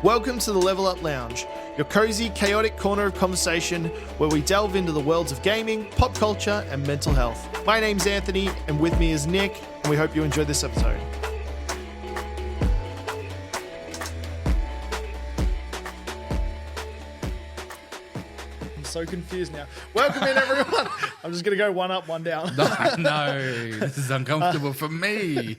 Welcome to the Level Up Lounge, your cozy, chaotic corner of conversation where we delve into the worlds of gaming, pop culture, and mental health. My name's Anthony, and with me is Nick, and we hope you enjoy this episode. I'm so confused now. Welcome in, everyone. I'm just going to go one up, one down. No, this is uncomfortable for me.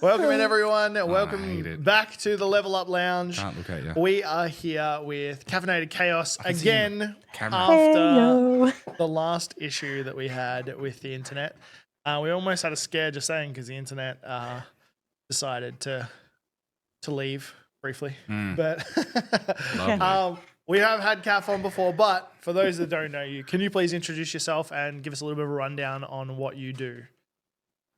Welcome in, everyone. Welcome back to the Level Up Lounge. Can't look at you. We are here with Caffeinated Chaos again Camera. after the last issue that we had with the internet. We almost had a scare just saying because the internet decided to leave briefly. But we have had Caff on before, but for those that don't know you, can you please introduce yourself and give us a little bit of a rundown on what you do?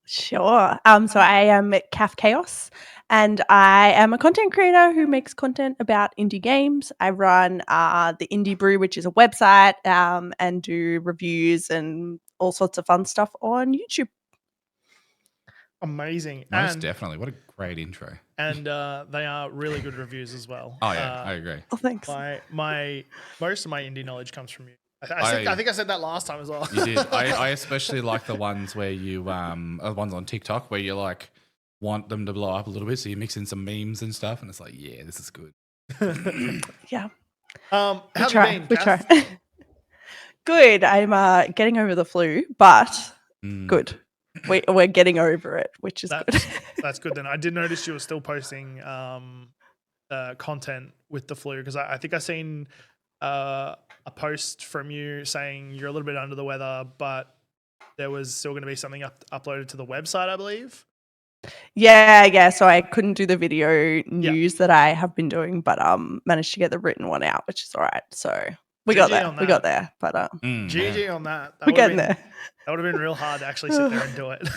Sure. So I am Caff Chaos, and I am a content creator who makes content about indie games. I run the Indie Brew, which is a website, and do reviews and all sorts of fun stuff on YouTube. Amazing. Most definitely. What a great intro. And they are really good reviews as well. Oh, yeah, I agree. Oh, thanks. Most of my indie knowledge comes from you. I think I said that last time as well. You did. I especially like the ones where you, the ones on TikTok where you like want them to blow up a little bit. So you mix in some memes and stuff. And it's like, yeah, this is good. Yeah. How have you been? We try. Good. I'm getting over the flu, but good. We're getting over it, which is good. That's good then. I did notice you were still posting content with the flu because I think I seen a post from you saying you're a little bit under the weather, but there was still going to be something uploaded to the website, I believe. Yeah. So I couldn't do the video news that I have been doing, but managed to get the written one out, which is all right. So we got there. But GG on that. We're getting there. That would have been real hard to actually sit there and do it.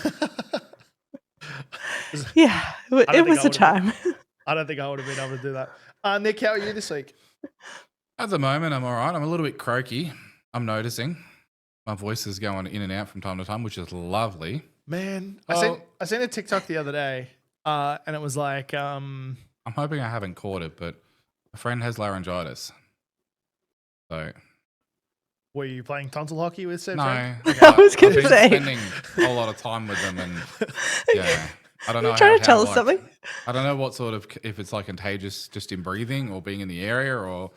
Yeah, it was a time. I don't think I would have been able to do that. Nick, how are you this week? At the moment, I'm all right. I'm a little bit croaky. I'm noticing. My voice is going in and out from time to time, which is lovely. Man, I seen a TikTok the other day, and it was like... I'm hoping I haven't caught it, but a friend has laryngitis. So... Were you playing tonsil hockey with said No. friend? Okay. I was going to say. I've been spending a whole lot of time with them, and yeah. I don't know. Are you trying to tell us something? I don't know what sort of, if it's like contagious just in breathing or being in the area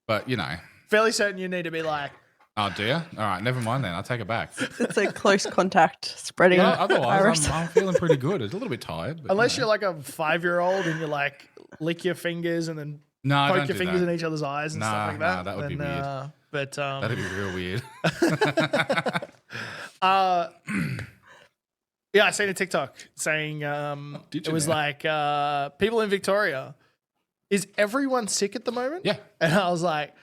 but you know. Fairly certain you need to be like. Oh, do you? All right, never mind then. I'll take it back. It's a close contact spreading. Otherwise, I'm feeling pretty good. It's a little bit tired. But, unless you're like a 5-year-old and you like lick your fingers and then poke your fingers in each other's eyes and stuff like that. That would be weird. But that'd be real weird. Yeah, I seen a TikTok saying it was like people in Victoria. Is everyone sick at the moment? Yeah. And I was like,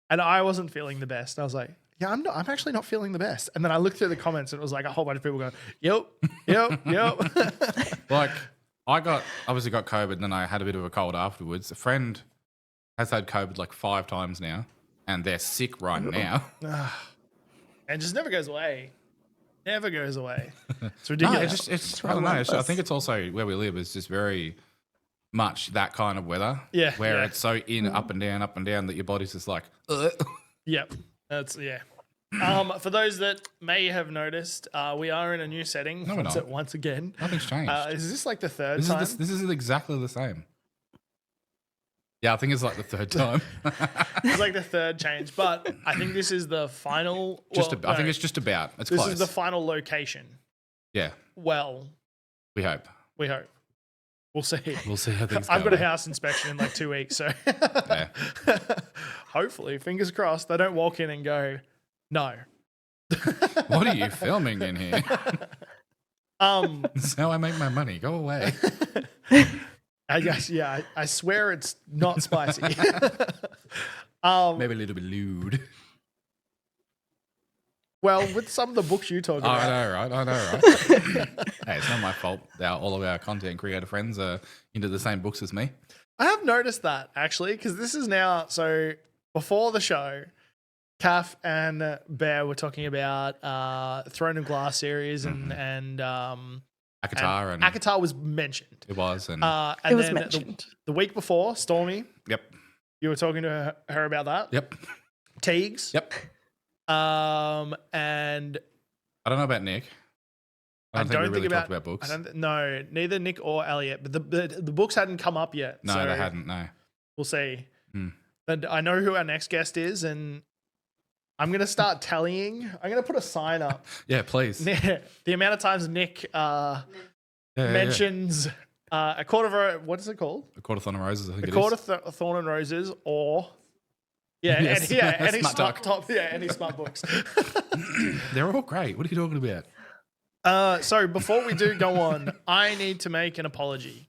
and I wasn't feeling the best. I was like, yeah, I'm actually not feeling the best. And then I looked through the comments and it was like a whole bunch of people going, yep. Like I obviously got COVID and then I had a bit of a cold afterwards. A friend has had COVID like 5 times now and they're sick right now. And just never goes away. Never goes away. It's ridiculous. I don't know. I think it's also where we live is just very much that kind of weather. Yeah. Where it's so up and down that your body's just like, Yep. That's, yeah. For those that may have noticed, we are in a new setting once again. Nothing's changed. Is this like the third time? This is exactly the same. Yeah, I think it's like the third time. It's like the third change, but I think this is the final. I think it's just about. It's this close. Is the final location. Yeah. Well, we hope. We'll see. We'll see how things go. I've got a house inspection in like 2 weeks, so yeah. Hopefully, fingers crossed, they don't walk in and go, no. What are you filming in here? That's how I make my money. Go away. I guess, yeah. I swear it's not spicy. Maybe a little bit lewd. Well, with some of the books you talk about. I know, right? Hey, it's not my fault. All of our content creator friends are into the same books as me. I have noticed that, actually, because this is now... So, before the show, Caff and Bear were talking about Throne of Glass series and Akatar Akatar was mentioned. It was, and it was mentioned. The week before, Stormy. Yep. You were talking to her about that? Yep. Teagues? Yep. And I don't know about Nick. I don't think we really talked about books. No, neither Nick or Elliot. But the books hadn't come up yet. No, so they hadn't. No. We'll see. Hmm. And I know who our next guest is, and I'm going to start tallying. I'm going to put a sign up. Yeah, please. The amount of times Nick mentions a quarter of what is it called? A quarter-thorn and roses, I think a quarter-thorn and roses, or Yes. any Smart smart talk. top, any smart books. They're all great. What are you talking about? So before we do go on, I need to make an apology.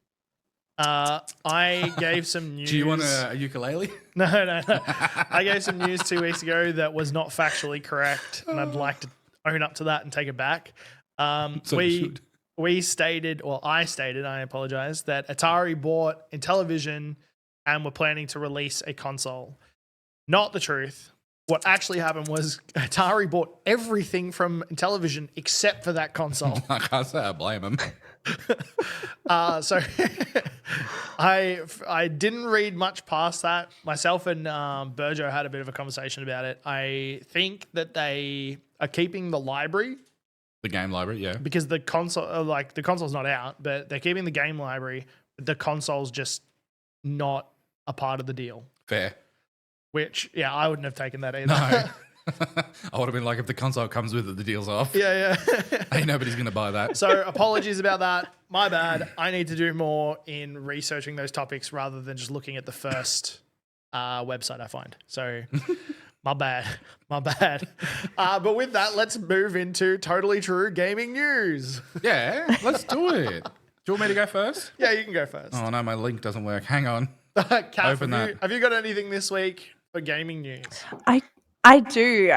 I gave some news. Do you want a ukulele? No. I gave some news 2 weeks ago that was not factually correct, and I'd like to own up to that and take it back. I stated, I apologize, that Atari bought Intellivision and were planning to release a console. Not the truth. What actually happened was Atari bought everything from Intellivision except for that console. I can't say I blame them. So I didn't read much past that. Myself and Burjo had a bit of a conversation about it. I think that they are keeping the library. The game library, yeah. Because the console, the console's not out, but they're keeping the game library. The console's just not a part of the deal. Fair. Which, I wouldn't have taken that either. No. I would have been like, if the console comes with it, the deal's off. Yeah. Ain't nobody's going to buy that. So apologies about that. My bad. I need to do more in researching those topics rather than just looking at the first website I find. So my bad. But with that, let's move into Totally True Gaming News. Yeah, let's do it. Do you want me to go first? Yeah, you can go first. Oh, no, my link doesn't work. Hang on. Caff, Open that. Have you got anything this week for gaming news? I do.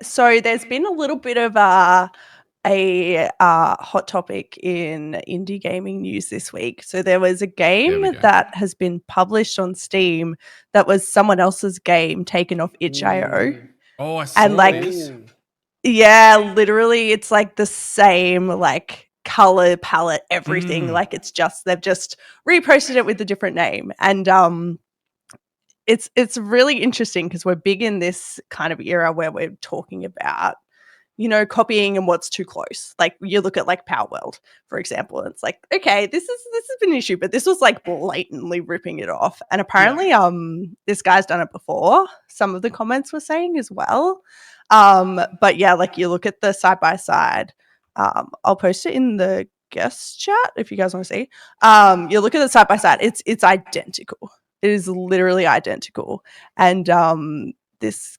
So there's been a little bit of a hot topic in indie gaming news this week. So there was a game that has been published on Steam that was someone else's game taken off itch.io. Oh, I saw this. Yeah, literally, it's like the same color palette, everything. Like they've just reposted it with a different name, and it's really interesting because we're big in this kind of era where we're talking about, copying and what's too close. Like you look at Power World, for example, and it's like, okay, this has been an issue, but this was blatantly ripping it off. And apparently, this guy's done it before. Some of the comments were saying as well. But yeah, you look at the side by side. I'll post it in the guest chat if you guys want to see. You look at the side by side. It's identical. It is literally identical. And this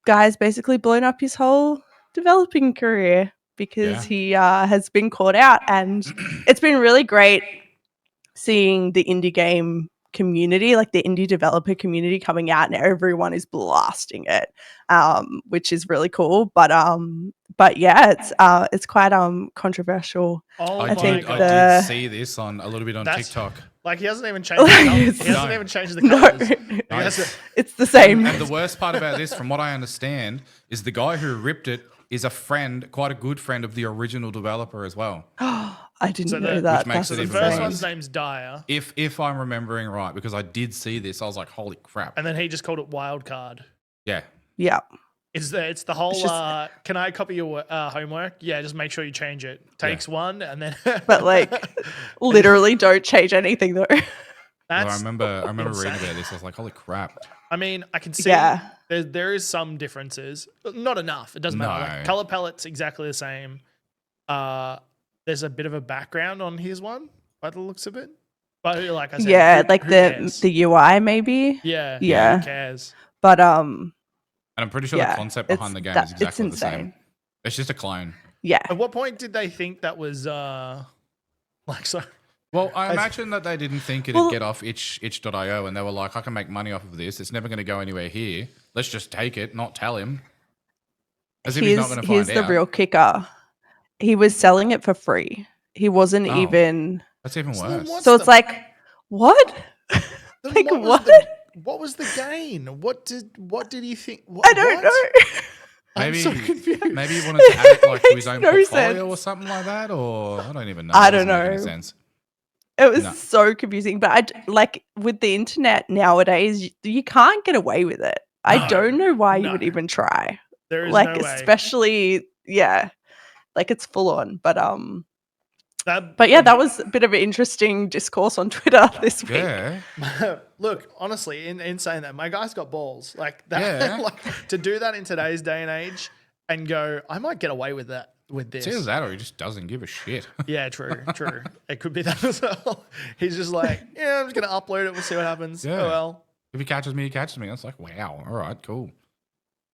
guy's basically blown up his whole developing career because he has been caught out. And it's been really great seeing the indie game community, the indie developer community coming out, and everyone is blasting it, which is really cool. But yeah, it's quite controversial. I did see this on a little bit on TikTok. He hasn't even changed the colors. No. It's the same. And the worst part about this, from what I understand, is the guy who ripped it is a friend, quite a good friend of the original developer as well. I didn't know that. Which makes it the even first worse. one's name's Dyer. If I'm remembering right, because I did see this, I was like, holy crap. And then he just called it Wildcard. Yeah. Yeah. It's the whole, can I copy your homework? Yeah, just make sure you change it. Takes one, and then... But, literally don't change anything, though. I remember reading about this. I was like, holy crap. I mean, I can see there is some differences. Not enough. It doesn't matter. Color palette's exactly the same. There's a bit of a background on his one, by the looks of it. But like I said, who cares? the UI maybe. Yeah. Who cares? But and I'm pretty sure the concept behind the game is exactly the same. It's just a clone. Yeah. At what point did they think that was so? Well, I imagine that they didn't think it'd get off itch.io, and they were like, I can make money off of this. It's never going to go anywhere here. Let's just take it, not tell him. As if he's not going to find out. Here's the real kicker. He was selling it for free. He wasn't even... That's even worse. So it's like, what? What? What was the gain? What did he think? I don't know. Maybe, I'm so confused. Maybe he wanted to add it to his own portfolio or something like that, or I don't even know. I don't know. Any sense. It was No. so confusing. But like with the internet nowadays, you can't get away with it. I No, don't know why you no. would even try. There is Like no way. especially, yeah, like it's full on. But That, yeah, that was a bit of an interesting discourse on Twitter this week. Yeah. look, honestly, in saying that, my guy's got balls. Like that, Yeah. like to do that in today's day and age, and go, I might get away with that with this. It's either that or he just doesn't give a shit. Yeah, true. It could be that as well. He's just like, yeah, I'm just gonna upload it. We'll see what happens. Yeah. Oh well. If he catches me, he catches me. It's like, wow, all right, cool.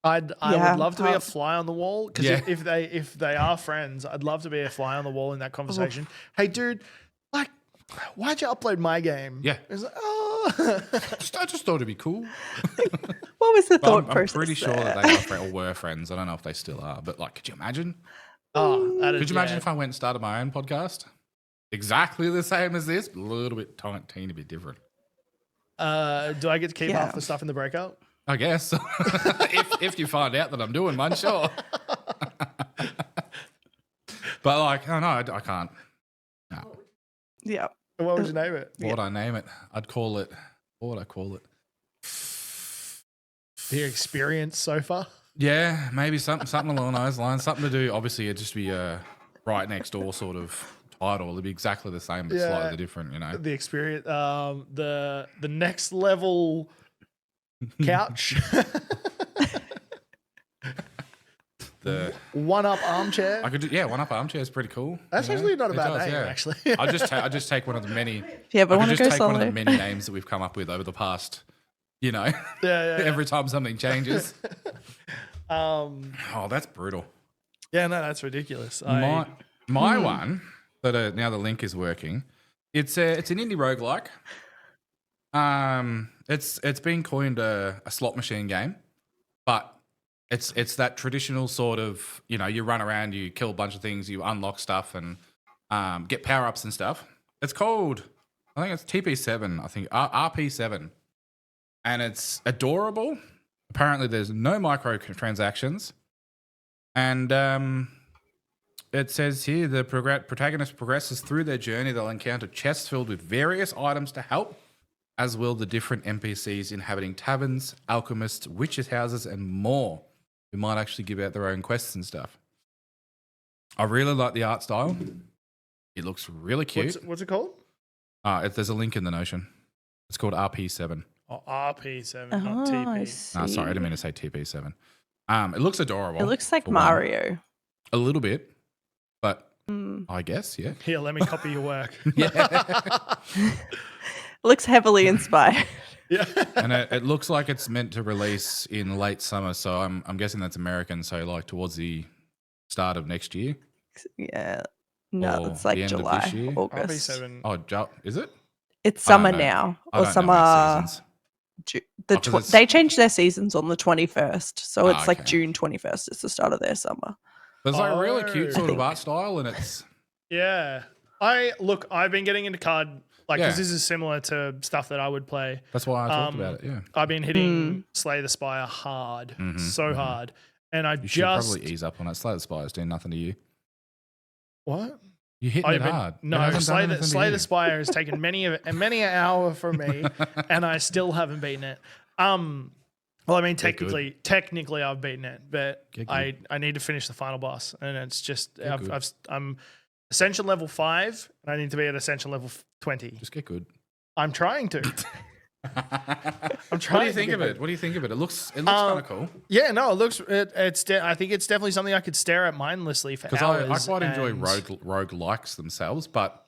I Yeah, would love to be a fly on the wall because Yeah. if they are friends, I'd love to be a fly on the wall in that conversation. Hey, dude, like, why'd you upload my game? Yeah. It's like, oh, I just thought it'd be cool. What was the But thought I'm process? pretty sure there? that they are or were friends. I don't know if they still are, but like, could you imagine? oh, Could you imagine if I went and started my own podcast? Exactly the same as this, but a little bit teeny bit different. Do I get to keep Yeah. half the stuff in the breakout? I guess. if you find out that I'm doing one, sure. But like, oh no, I can't. No. Yeah. What would you name it? What would I name it? I'd call it. What would I call it? The experience so far. Yeah, maybe something along those lines. Something to do. Obviously, it'd just be a right next door sort of title. It'd be exactly the same, but Yeah. slightly different. You know. The experience. The next level couch. The One up armchair. I could do, one up armchair is pretty cool. That's you know? actually not a It bad does, name, yeah. actually. I just take one of the many. If you ever I want could to just go take one of solo. the many names that we've come up with over the past. You know, yeah. every time something changes. Oh, that's brutal. yeah, no, that's ridiculous. My one that now the link is working. It's an indie roguelike. It's been coined a slot machine game, but it's that traditional sort of, you know, you run around, you kill a bunch of things, you unlock stuff and get power ups and stuff. It's called, I think it's TP7, I think RP7, and it's adorable. Apparently, there's no microtransactions, and it says here the protagonist progresses through their journey. They'll encounter chests filled with various items to help, as will the different NPCs inhabiting taverns, alchemists, witches' houses, and more, who might actually give out their own quests and stuff. I really like the art style. It looks really cute. What's it called? There's a link in the Notion. It's called RP7. Oh, RP7, not Oh, TP. I No, sorry, I see. didn't mean to say TP7. It looks adorable. It looks like for one. Mario. A little bit, but Mm. I guess, yeah. Here, let me copy your work. It looks heavily inspired. Yeah. And it looks like it's meant to release in late summer, so I'm guessing that's American, so like towards the start of next year. Yeah. No, Or it's like the end of July, this year? August. RP7. Oh, is it? It's I don't summer know. now. I Or don't know my summer. seasons. The 'cause it's- they changed their seasons on the 21st. So it's like okay. June 21st. It's the start of their summer. But it's like a really Oh. cute sort of art style, and it's Yeah. I've been getting into card, like, Yeah. because this is similar to stuff that I would play. that's why I talked about it. Yeah, I've been hitting Slay the Spire hard, so hard. And I you should just. probably ease up on it. Slay the Spire's doing nothing to you. What? You hit Oh, it you've been- hard. It No, hasn't done Slay anything to the you. Spire has taken many an hour from me, and I still haven't beaten it. Well, I mean, Get good. technically, I've beaten it, but Get I need to finish the final boss, and it's just Get good. I'm Ascension level 5, and I need to be at Ascension level 20. Just get good. I'm trying to. What do trying you to think get of it? good. What do you think of it? It looks kind of cool. Yeah, no, it looks. I think it's definitely something I could stare at mindlessly for Because hours. I quite enjoy and- rogue likes themselves, but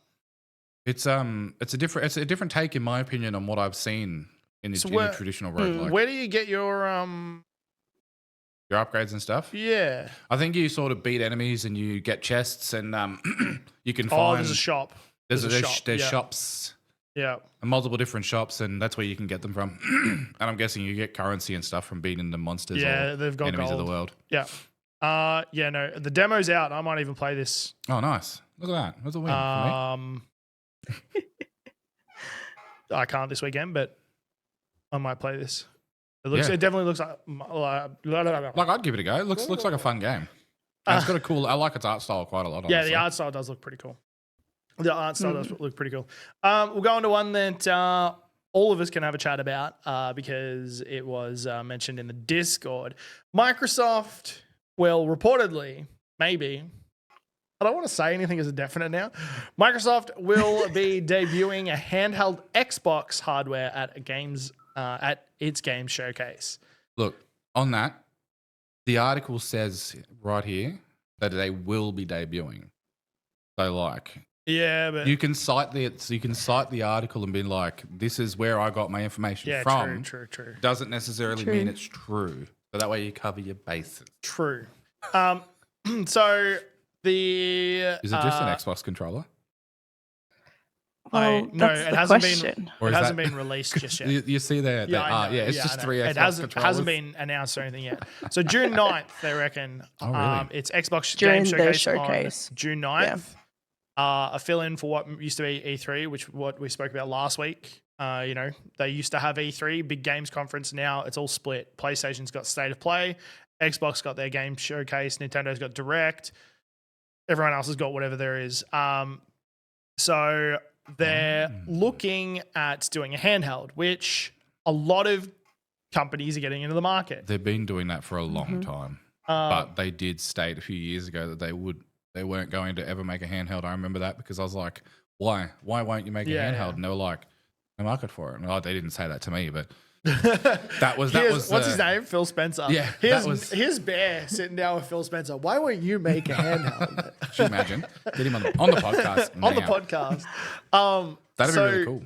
it's a different take in my opinion on what I've seen in the, So in where- the traditional roguelike. Where do you get your Your upgrades and stuff. Yeah. I think you sort of beat enemies and you get chests and you can Oh, find there's a shop. there's shop, yeah. shops. Yeah. Multiple different shops, and that's where you can get them from. And I'm guessing you get currency and stuff from beating the monsters Yeah, or they've got enemies of gold. the world. Yeah. Yeah, no, the demo's out. I might even play this. Oh, nice. Look at that. That's a win for me. I can't this weekend, but I might play this. It looks. Yeah. It definitely looks like. Like, I'd give it a go. It looks like a fun game. And it's got a cool, I like its art style quite a lot. Yeah, honestly. the art style does look pretty cool. The art style does look pretty cool. We'll go on to one that all of us can have a chat about because it was mentioned in the Discord. Microsoft, well, reportedly, maybe. I don't want to say anything as a definite now. Microsoft will be debuting a handheld Xbox hardware at its games showcase. Look, on that, the article says right here that they will be debuting. So, like, yeah, but you can cite the article and be like, "This is where I got my information from." True. Doesn't necessarily mean it's true. So that way you cover your bases. True. So the is it just an Xbox controller? Well, no, that's it the hasn't question. been. It hasn't been released just yet. You see there? It's just 3 Xbox controllers. It hasn't been announced or anything yet. So June 9th, they reckon. Oh, really? It's Xbox During Game their Showcase on June 9th. Yeah. A fill-in for what used to be E3, what we spoke about last week. They used to have E3, big games conference. Now it's all split. PlayStation's got State of Play. Xbox got their game showcase. Nintendo's got Direct. Everyone else has got whatever there is. So they're looking at doing a handheld, which a lot of companies are getting into the market. They've been doing that for a long time. But they did state a few years ago that they weren't going to ever make a handheld. I remember that because I was like, why? Why won't you make a handheld? Yeah. And they were like, no market for it. And they didn't say that to me, but that was what's his name? Phil Spencer. Yeah. Here's Bear sitting down with Phil Spencer. Why won't you make a handheld? Should you imagine? Get him on the podcast. On the podcast. That'd be really cool.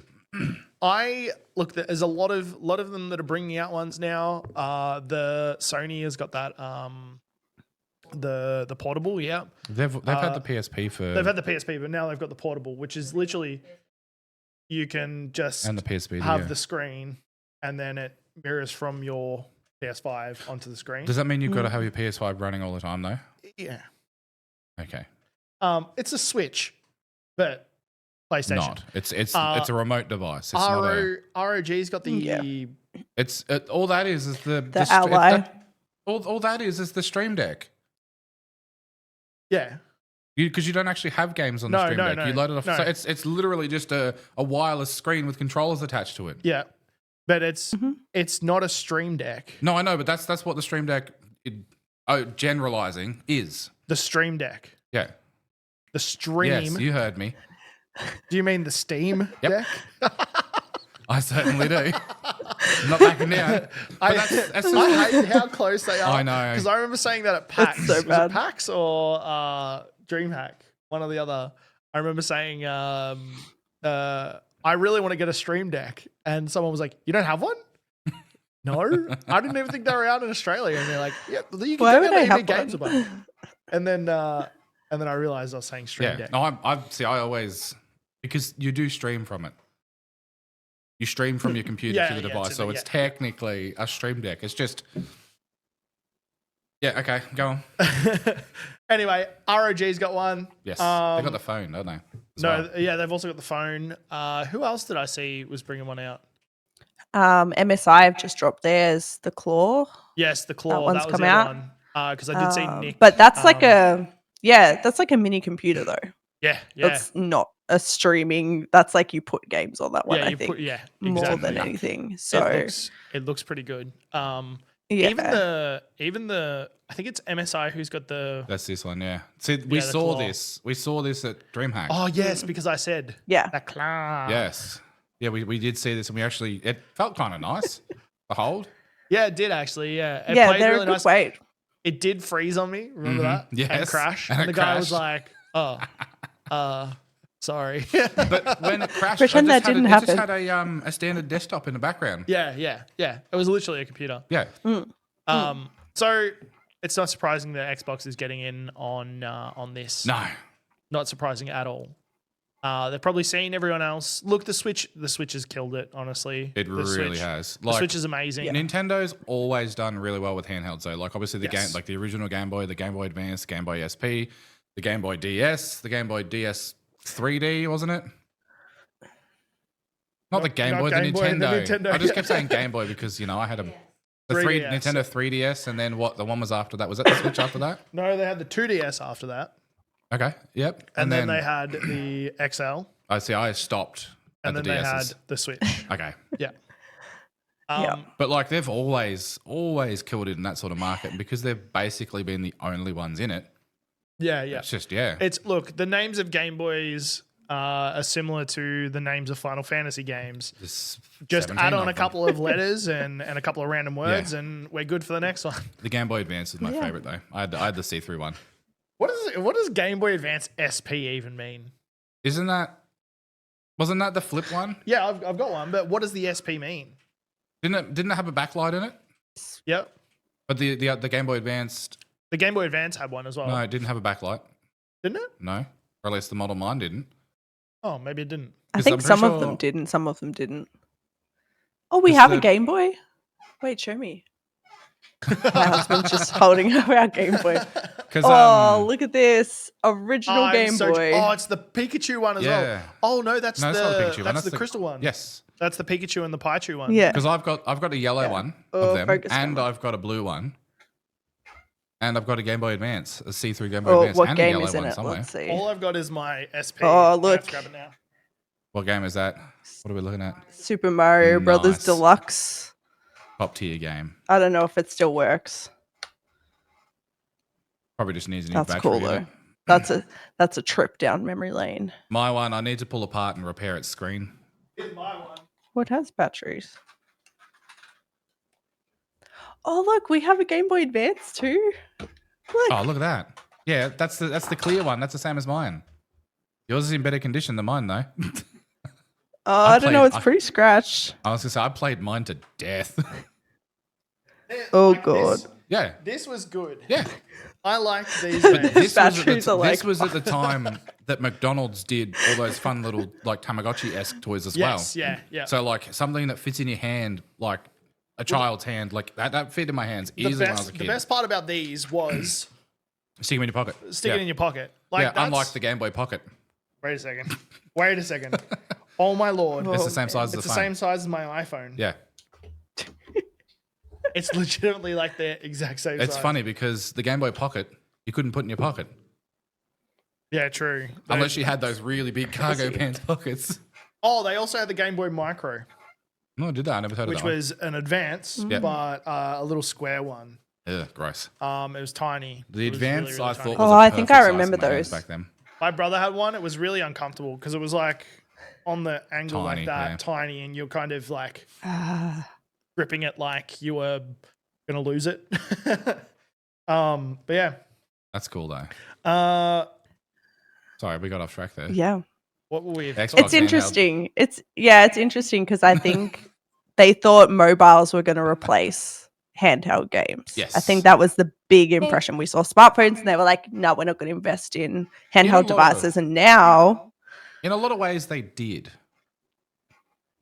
There's a lot of them that are bringing out ones now. The Sony has got that the portable, yeah. They've had the PSP for. They've had the PSP, but now they've got the portable, which is literally you can just and the PSP have the screen, and then it mirrors from your PS5 onto the screen. Does that mean you've got to have your PS5 running all the time, though? Yeah. Okay. It's a Switch, but PlayStation. Not. It's a remote device. It's not a, ROG's got the. Yeah. All that is the Ally. All that is the Stream Deck. Yeah. Because you don't actually have games on the Stream Deck. You load it off. No. So it's literally just a wireless screen with controllers attached to it. Yeah. But it's not a Stream Deck. No, I know, but that's what the Stream Deck, generalizing, is. The Stream Deck. Yeah. The stream. Yes, you heard me. Do you mean the Steam deck? I certainly do. I'm not backing down. I hate how close they are. I know. Because I remember saying that at PAX. So Was bad. it PAX or DreamHack? One or the other. I remember saying, I really want to get a Stream Deck. And someone was like, you don't have one? No. I didn't even think they were out in Australia. And they're like, yeah, you can Why get would I them have games one? about. And then I realized I was saying Stream Deck. No, I always, because you do stream from it. You stream from your computer to the device, so it's technically a Stream Deck. It's just, yeah, okay, go on. Anyway, ROG's got one. Yes, they got the phone, don't they? Yeah, they've also got the phone. Who else did I see was bringing one out? MSI have just dropped theirs, the Claw. Yes, the Claw. That one's was come the out. other one. Because I did see Nick. But that's like that's like a mini computer though. Yeah. That's not a streaming. That's like you put games on that one. I think exactly. more than anything. So it looks pretty good. yeah. Even the I think it's MSI who's got the. That's this one, yeah. See, we saw this. We saw this at DreamHack. Oh yes, because I said the claw. Yes. Yeah, we did see this, and it felt kind of nice. The hold. Yeah, it did actually. Yeah, it yeah, played they're really a good nice. weight. It did freeze on me. Remember that? Yes. And crash. And And it the guy was crashed. like, "Oh, sorry." But when it crashed, Pretend that didn't happen. It just had a standard desktop in the background. Yeah. It was literally a computer. Yeah. So it's not surprising that Xbox is getting in on this. No. Not surprising at all. They've probably seen everyone else. Look, the Switch has killed it, honestly. It really has. The Switch is amazing. Nintend's always done really well with handhelds though. Like obviously the game, like the original Game Boy, the Game Boy Advance, Game Boy SP, the Game Boy DS, the Game Boy DS 3D, wasn't it? Not the Game Boy, the Nintendo. I just kept saying Game Boy because I had the 3DS. Nintendo 3DS, and then what? The one was after that. Was that the Switch after that? No, they had the 2DS after that. Okay. Yep. And then they had the XL, I see. I stopped and at then the they had DSs. the Switch. Okay. Yeah. Yeah. But like they've always killed it in that sort of market, and because they've basically been the only ones in it. Yeah. It's just yeah. It's look, the names of Game Boys are similar to the names of Final Fantasy games. Just add on a couple of letters and a couple of random words, and we're good for the next one. The Game Boy Advance is my favorite though. I had the see-through one. What does Game Boy Advance SP even mean? Wasn't that the flip one? Yeah, I've got one, but what does the SP mean? Didn't it have a backlight in it? Yep. But the Game Boy Advance. The Game Boy Advance had one as well. No, it didn't have a backlight. Didn't it? No, or at least the model mine didn't. Oh, maybe it didn't. I think some of them did and some of them didn't. Oh, we have a Game Boy? Wait, show me. My husband's just holding up our Game Boy. Oh, look at this. Original Game Boy. Oh, it's the Pikachu one as well. Oh, no, that's not the Pikachu one. That's the crystal one. Yes. That's the Pikachu and the Pikachu one. Yeah. Because I've got a yellow one of them, and I've got a blue one. And I've got a Game Boy Advance, a see-through Game Boy Advance, what and game a yellow is in one it? somewhere. Let's see. All I've got is my SP. Oh, look. I have to grab it now. What game is that? What are we looking at? Super Mario Brothers Nice. Deluxe. Top tier game. I don't know if it still works. Probably just needs a new That's battery. cool though. That's a trip down memory lane. My one, I need to pull apart and repair its screen. Here's my one. What has batteries? Oh look, we have a Game Boy Advance too. Look. Oh, look at that. Yeah, that's the clear one. That's the same as mine. Yours is in better condition than mine though. I don't know, it's pretty scratched. I was gonna say I played mine to death. Oh god. Yeah. This was good. Yeah. I liked these. This Batteries are like, this was at the time that McDonald's did all those fun little like Tamagotchi-esque toys as Yes, well. yeah. So like something that fits in your hand, like a child's hand, like that fit in my hands easily when I was a kid. The best part about these was Stick them in your pocket. stick it in your pocket. Like Yeah, unlike the Game Boy Pocket. Wait a second. Wait a second. Oh my lord. It's the same size as It's the the phone. same size as my iPhone. Yeah. It's legitimately like the exact same It's size. funny because the Game Boy Pocket, you couldn't put in your pocket. Yeah, true. Unless you had those really big cargo pants pockets. Oh, they also had the Game Boy Micro, No, did that? I never heard of which that one. was an advance, Yeah. but a little square one. Yeah, gross. It was tiny. The It was Advance, really, really I tiny. thought was Oh, a I think perfect I size remember for my hands those. back then. My brother had one. It was really uncomfortable because it was like on the angle Tiny, like that, yeah. tiny, and you're kind of like Ah. gripping it like you were gonna lose it. But yeah. That's cool though. What Sorry, we got off track there. Yeah. were we? Xbox It's handheld. interesting. It's interesting because I think they thought mobiles were going to replace handheld games. Yes. I think that was the big impression. We saw smartphones and they were like, no, we're not going to invest in handheld devices. And now, In a lot of ways, they did.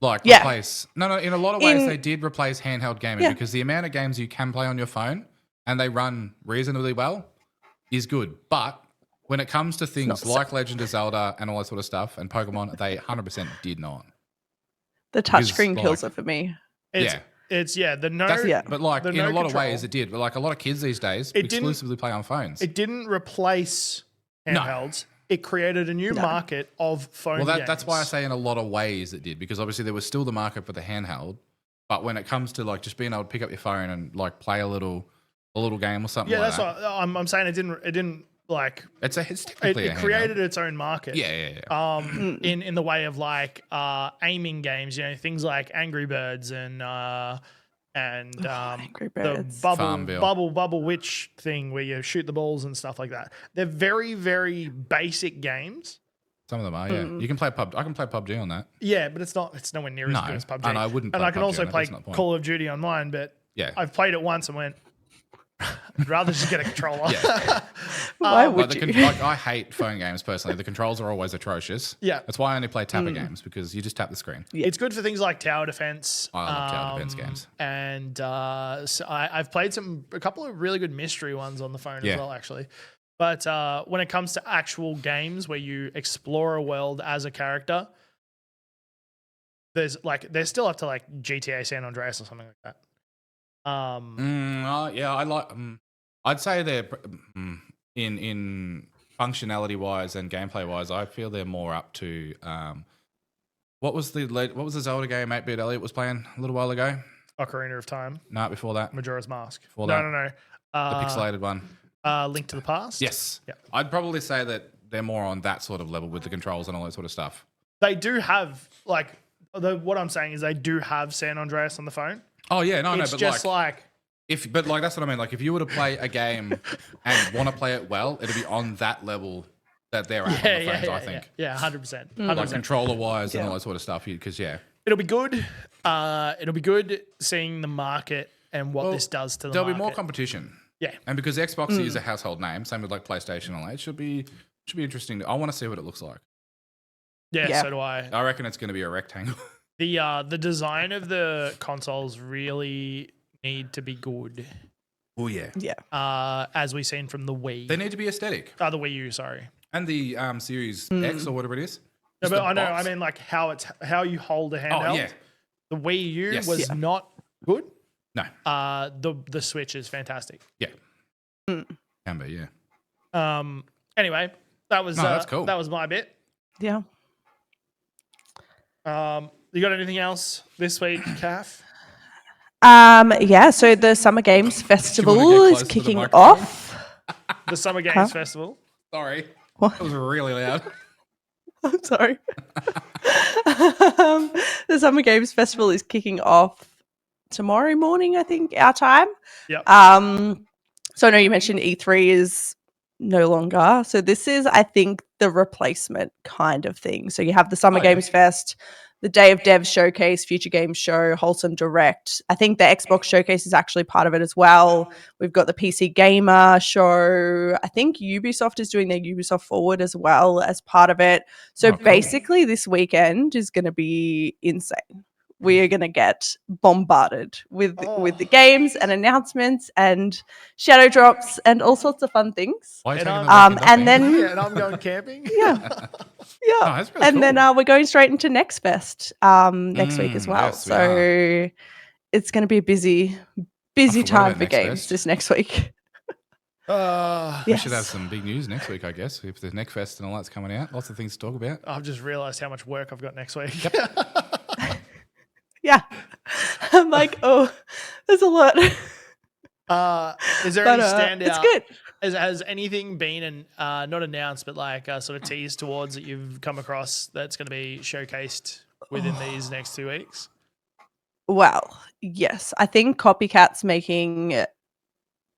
Like Yeah. replace. No. In a lot of ways, they did replace handheld gaming because the amount of games you can play on your phone and they run reasonably well is good. But when it comes to things like Legend of Zelda and all that sort of stuff and Pokemon, they 100% did not. the touchscreen kills it for me. It's the no. That's, But like the in no a lot control. of ways, it did. But like a lot of kids these days It didn't- exclusively play on phones. It didn't replace No. handhelds. It created a new market of phone Well, games. that's why I say in a lot of ways it did, because obviously there was still the market for the handheld, but when it comes to like just being able to pick up your phone and like play a little game or something Yeah, like that's that, what I'm saying. It didn't like. it's technically a It handheld. created its own market. Yeah. In the way of like aiming games, things like Angry Birds and Angry the Birds. Farmville. bubble witch thing where you shoot the balls and stuff like that. They're very, very basic games. Some of them are, yeah. You can play PUBG. I can play PUBG on that. Yeah, but it's nowhere near No, as good as PUBG. and I wouldn't And play I can PUBG also on it, play that's not the point. Call of Duty on mine, but Yeah. I've played it once and went, I'd rather just get a controller. Yeah. Why Like would you? I hate phone games personally. The controls are always atrocious. Yeah. That's why I only play tapper games, because you just tap the screen. It's good for things like tower defense. I love tower defense games. And so I've played a couple of really good mystery ones on the phone Yeah. as well, actually. But when it comes to actual games where you explore a world as a character, they're still up to like GTA San Andreas or something like that. Yeah, I like. I'd say they're in functionality wise and gameplay wise, I feel they're more up to what was the Zelda game 8-bit Elliot was playing a little while ago? Ocarina of Time. No, before that. Majora's Mask. Before No. The pixelated one. Link to the Past. Yes. Yeah. I'd probably say that they're more on that sort of level with the controls and all that sort of stuff. They do have what I'm saying is they do have San Andreas on the phone. Oh yeah, no, It's but just that's what I mean. Like if you were to play a game and want to play it well, it'd be on that level that they're at on the phones, I think. Yeah, 100%. Like controller wise and all that sort of stuff. Because It'll be good. It'll be good seeing the market and what this does to the there'll market. be more competition. Yeah. And because Xbox is a household name, same with like PlayStation and all that, it should be interesting. I want to see what it looks like. Yeah, so do I. I reckon it's going to be a rectangle. The design of the consoles really need to be good. Oh yeah. Yeah. As we've seen from the Wii. They need to be aesthetic. The Wii U, sorry. And the Series X or whatever it is. No, Just but the I know. box. I mean, like how you hold a handheld. Oh yeah. The Wii U Yes. was not good. No. The Switch is fantastic. Yeah. Can be, yeah. Anyway, that's cool. That was my bit. Yeah. You got anything else this week, Caff? Yeah, so the Summer Games Festival is closer to the kicking microphone? off. The Summer Games Festival. Sorry. What? That was really loud. I'm sorry. The Summer Games Festival is kicking off tomorrow morning, I think, our time. Yep. So I know you mentioned E3 is no longer. So this is, I think, the replacement kind of thing. So you have the Summer Games Fest, the Day of Dev Showcase, Future Games Show, Wholesome Direct. I think the Xbox Showcase is actually part of it as well. We've got the PC Gamer Show. I think Ubisoft is doing their Ubisoft Forward as well as part of it. So basically this weekend is going to be insane. We are going to get bombarded with the games and announcements and shadow drops and all sorts of fun things. Why are you taking the And weekend off, then And I'm going camping. yeah. Oh, that's really And cool. then we're going straight into Next Fest next week as well. yes, we So it's going to be a busy forgot time about for Next games Fest. this next week. We should have some big news next week, I guess, if the Next Fest and all that's coming out. Lots of things to talk about. I've just realised how much work I've got next week. Yeah. I'm like, oh, there's a lot. Is there But, any standout? it's good. Has anything been not announced, but like sort of teased towards that you've come across that's going to be showcased within these next 2 weeks? Well, yes. I think Copycat's making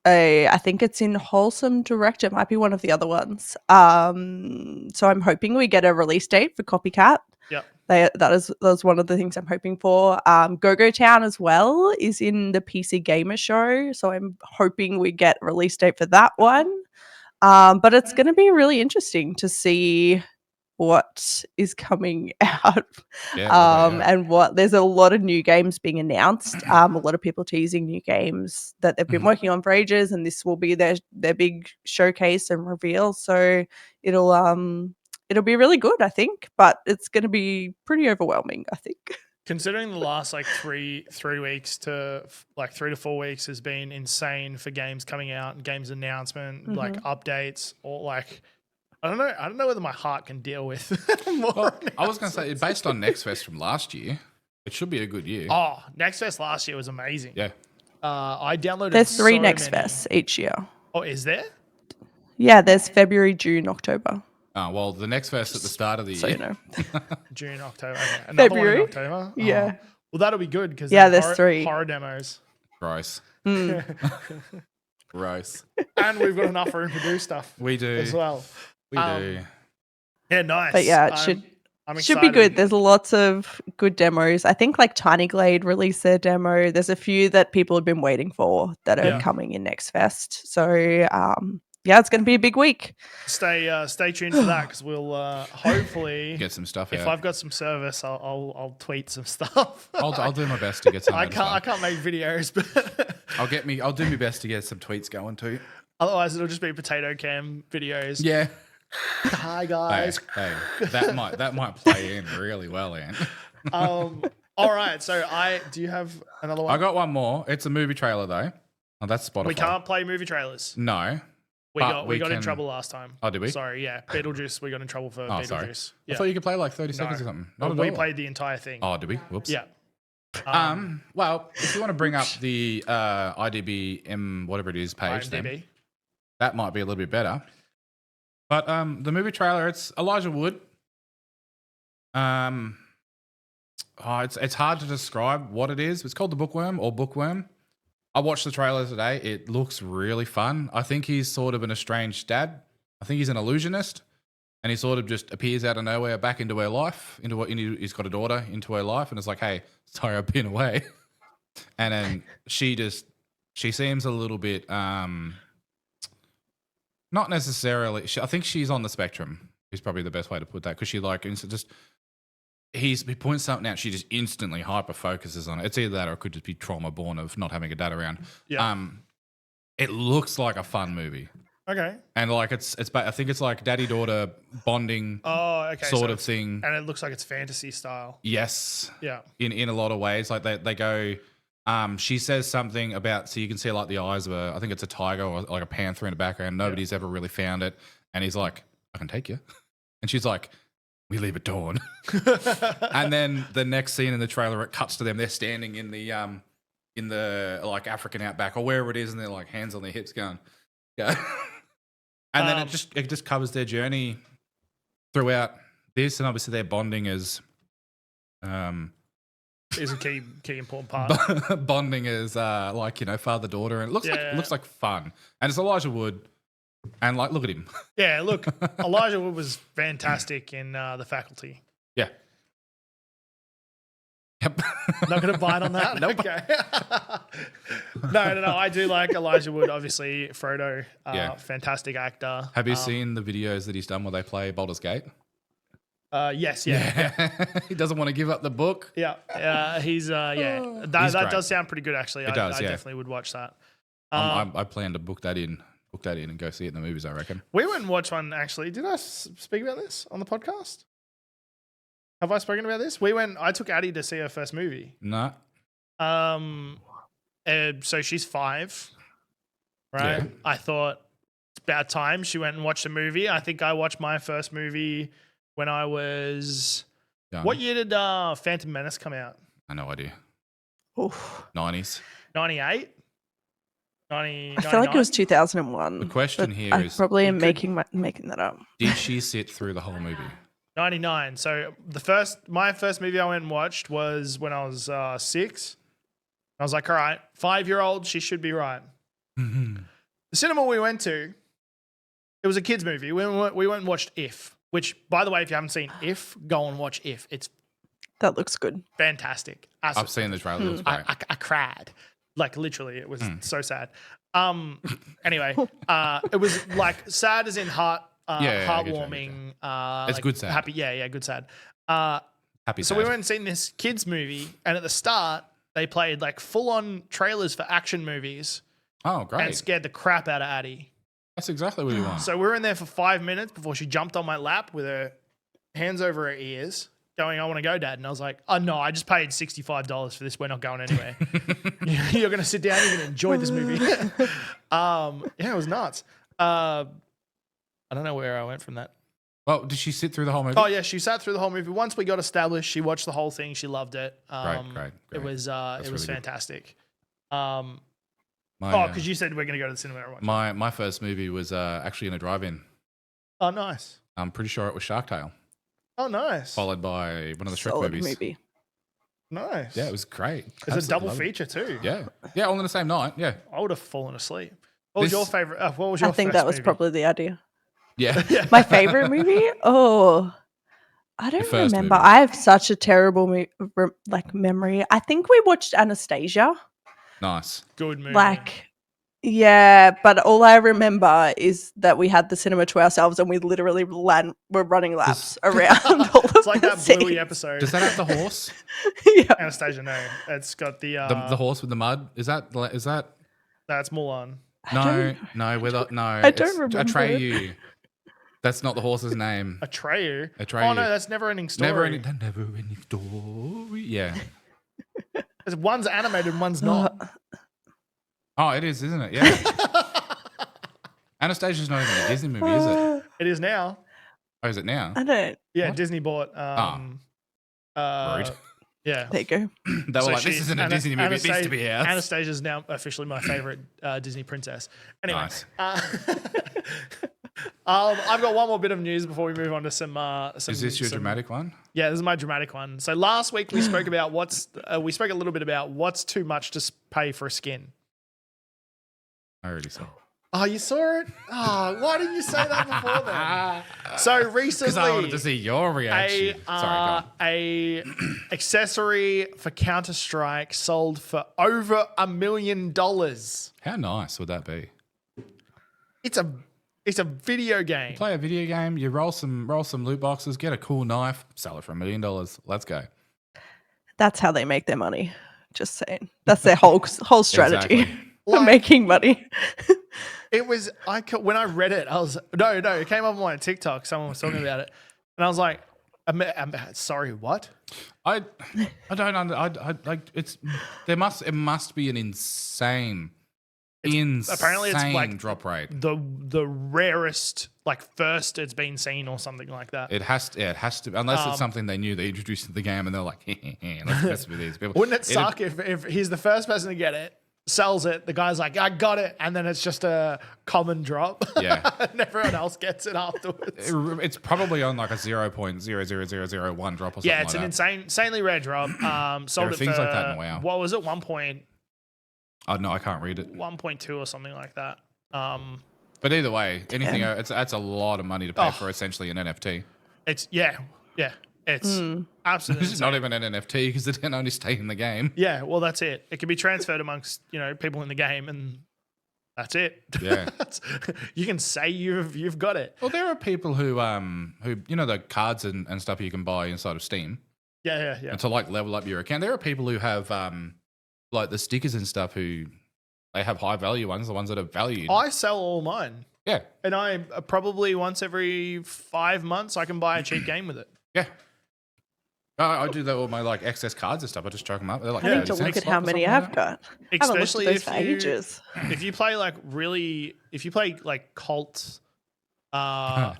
I think it's in Wholesome Direct. It might be one of the other ones. So I'm hoping we get a release date for Copycat. Yep. That was one of the things I'm hoping for. Go Town as well is in the PC Gamer Show, so I'm hoping we get a release date for that one. But it's going to be really interesting to see what is coming out. And what there's a lot of new games being announced. A lot of people teasing new games that they've been working on for ages, and this will be their big showcase and reveal. So it'll be really good, I think, but it's going to be pretty overwhelming, I think. Considering the last like 3 weeks to like 3 to 4 weeks has been insane for games coming out and games announcement, like updates, or like I don't know whether my heart can deal with more. Well, I was going to say, based on Next Fest from last year, it should be a good year. Oh, Next Fest last year was amazing. Yeah. I downloaded. There's 3 so Next many. Fests each year. Oh, is there? Yeah, there's February, June, October. Oh, well, the Next Fest at the start of the So year. you know. June, October. Okay. Another February? one in October. Yeah. Oh. Well, that'll be good because There's 3. horror demos, Gross. Gross. and we've got enough room to do stuff We do. as well. We do. Yeah, nice. But yeah, it I'm should excited. be good. There's lots of good demos. I think like Tiny Glade released their demo. There's a few that people have been waiting for that are coming in Next Fest. So yeah, it's going to be a big week. Stay tuned for that because we'll hopefully Get some stuff if out. I've got some service, I'll tweet some stuff. I'll do my best to get some. I can't make videos, but I'll do my best to get some tweets going too. otherwise it'll just be potato cam videos. Yeah. Hi Hey, guys. that might play in really well, Ant. All right. So do you have another one? I got one more. It's a movie trailer though. Oh, that's Spotify. We can't play movie trailers. No. We got in trouble last time. Oh, did we? Sorry, yeah. Beetlejuice, we got in trouble for Beetlejuice. Sorry. Yeah. I thought you could play like 30 seconds or something. Not we at all. played the entire thing. Oh, did we? Whoops. Yeah. Well, if you want to bring up the IDBM, whatever it is, page, IMDb. then that might be a little bit better. But the movie trailer, it's Elijah Wood. It's hard to describe what it is. It's called The Bookworm or Bookworm. I watched the trailer today. It looks really fun. I think he's sort of an estranged dad. I think he's an illusionist, and he sort of just appears out of nowhere back into her life. He's got a daughter into her life, and it's like, hey, sorry, I've been away. And then she seems a little bit, not necessarily. I think she's on the spectrum. Is probably the best way to put that, because she he points something out, she just instantly hyper focuses on it. It's either that or it could just be trauma born of not having a dad around. Yeah. It looks like a fun movie. Okay. And like I think it's like daddy daughter bonding sort of thing. And it looks like it's fantasy style. Yes. Yeah. In a lot of ways. Like they go she says something about, so you can see like the eyes of I think it's a tiger or like a panther in the background. Nobody's ever really found it. And he's like, I can take you. And she's like, we leave at dawn. And then the next scene in the trailer, it cuts to them. They're standing in the like African outback or wherever it is, and they're like hands on their hips going, yeah. And then it just covers their journey throughout this, and obviously their bonding is a key important part. Bonding is like, father daughter, and it looks like fun. And it's Elijah Wood. And like, look at him. Yeah, look, Elijah Wood was fantastic in The Faculty. Yeah. Yep. Not going to bite on that? Nope. Okay. No. I do like Elijah Wood, obviously. Frodo, fantastic actor. Have you seen the videos that he's done where they play Baldur's Gate? Yes, yeah. He doesn't want to give up the book. Yeah, he's that does sound pretty good, actually. I definitely would watch that. I plan to book that in and go see it in the movies, I reckon. We went and watched one, actually. Did I speak about this on the podcast? Have I spoken about this? I took Addie to see her first movie. No. So she's 5, right? Yeah. I thought it's about time she went and watched a movie. I think I watched my first movie when I was... Young. What year did Phantom Menace come out? I have no idea. Oof. 90s. 98? I feel like it was 2001. The question here I is... probably am making that up. Did she sit through the whole movie? 99. So my first movie I went and watched was when I was 6. I was like, all right, 5-year-old, she should be right. Mm-hmm. The cinema we went to, it was a kids movie. We went and watched If, which, by the way, if you haven't seen If, go and watch If. That looks good. Fantastic. I've seen the trailer. It looks great. I cried. Like, literally, it was so sad. Anyway, it was like sad as in heartwarming. It's like good sad. Happy, good sad. Happy so sad. we went and seen this kids movie, and at the start, they played like full-on trailers for action movies. Oh, great. And scared the crap out of Addie. That's exactly what you want. So we were in there for 5 minutes before she jumped on my lap with her hands over her ears, going, I want to go, Dad. And I was like, oh, no, I just paid $65 for this. We're not going anywhere. You're going to sit down. You're going to enjoy this movie. It was nuts. I don't know where I went from that. Well, did she sit through the whole movie? Oh, yeah. She sat through the whole movie. Once we got established, she watched the whole thing. She loved it. Great. It was really fantastic. Because you said we're going to go to the cinema and watch it. My first movie was actually in a drive-in. Oh, nice. I'm pretty sure it was Shark Tale. Oh, nice. Followed by one of the Shrek Solid movies. movie. Nice. Yeah, it was great. It's a double feature too. Yeah, all in the same night. Yeah. I would have fallen asleep. What was your favorite? What was your? I think first that was movie? probably the idea. Yeah. My favorite movie? Oh, I don't first remember. movie. I have such a terrible memory. I think we watched Anastasia. Nice. Good movie. Yeah, but all I remember is that we had the cinema to ourselves and we literally were running laps around all of It's like the that scenes. Bluey episode. Does that have the horse? Yeah. Anastasia, no. It's got the the horse with the mud? Is that? That's Mulan. No. I don't remember. Atreyu. That's not the horse's name. Atreyu. Atreyu. Oh no, that's Never Ending Story. Never ending story. Yeah. One's animated and one's not. Oh, it is, isn't it? Yeah. Anastasia's not even a Disney movie, is it? It is now. Oh, is it now? I don't. Yeah, What? Disney bought. Rude. Yeah. There you go. They were like, this isn't a Disney movie, it needs to be ours. Anastasia's now officially my favorite Disney princess. Anyway, Nice. I've got one more bit of news before we move on to some. Is this your dramatic one? Yeah, this is my dramatic one. So last week we spoke about we spoke a little bit about what's too much to pay for a skin. I already saw. Oh, you saw it? Oh, why didn't you say that before then? So recently, Because I wanted to see your reaction. Sorry, go on. a accessory for Counter-Strike sold for over $1 million. How nice would that be? It's a video game. Play a video game, you roll some loot boxes, get a cool knife, sell it for $1 million. Let's go. That's how they make their money. Just saying. That's their whole strategy Exactly. for making money. It was when I read it, I was no. It came up on my TikTok. Someone was talking about it, and I was like, I'm sorry, what? I don't I like it's it must be an insane apparently it's like drop rate. The rarest, like first it's been seen or something like that. It has to unless it's something they knew they introduced to the game and they're like, let's mess with these people. Wouldn't it suck if he's the first person to get it, sells it, the guy's like, I got it, and then it's just a common drop. Yeah. And everyone else gets it afterwards. It's probably on like a 0.00001 drop or something. Yeah, it's like an that. insanely rare drop. Sold There are it things for like that in WoW. what was it, 1.2 Oh no, I can't read it. or something like that. But either way, anything that's a lot of money to pay for essentially an NFT. It's it's absolutely This is not even an NFT because it can only stay in the game. yeah. Well, that's it. It can be transferred amongst people in the game, and that's it. Yeah. You can say you've got it. Well, there are people who the cards and stuff you can buy inside of Steam. Yeah. And to like level up your account. There are people who have like the stickers and stuff who they have high value ones, the ones that are valued. I sell all mine. Yeah. And I probably once every 5 months I can buy a cheap game with it. Yeah. I do that with my like excess cards and stuff. I just chuck them up. They're like I need to 30 look cents at how or many something I've got. Especially I haven't looked at those for ages. if you play like cult, not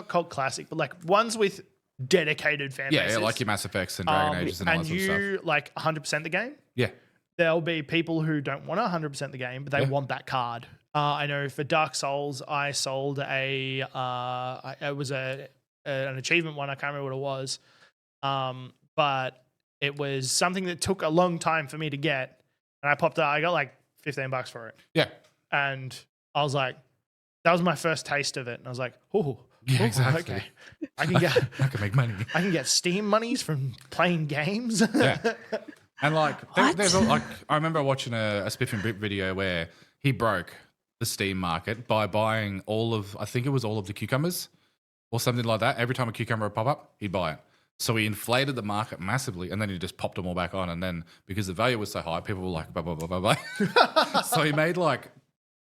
cult classic, but like ones with dedicated fan bases. Yeah, like your Mass Effects and Dragon Ages and all that sort of stuff. And you like 100% the game. Yeah. There'll be people who don't want to 100% the game, but they want that card. I know for Dark Souls, I sold it was an achievement one. I can't remember what it was. But it was something that took a long time for me to get. And I popped out, I got like $15 for it. Yeah. And I was like, that was my first taste of it. And I was like, Yeah, exactly. okay. I can make money. I can get Steam monies from playing games. Yeah. And like, there's like, I remember watching a Spiff and Brit video where he broke the Steam market by buying I think it was all of the cucumbers or something like that. Every time a cucumber would pop up, he'd buy it. So he inflated the market massively and then he just popped them all back on. And then because the value was so high, people were like, blah, blah, blah, blah, blah. So he made like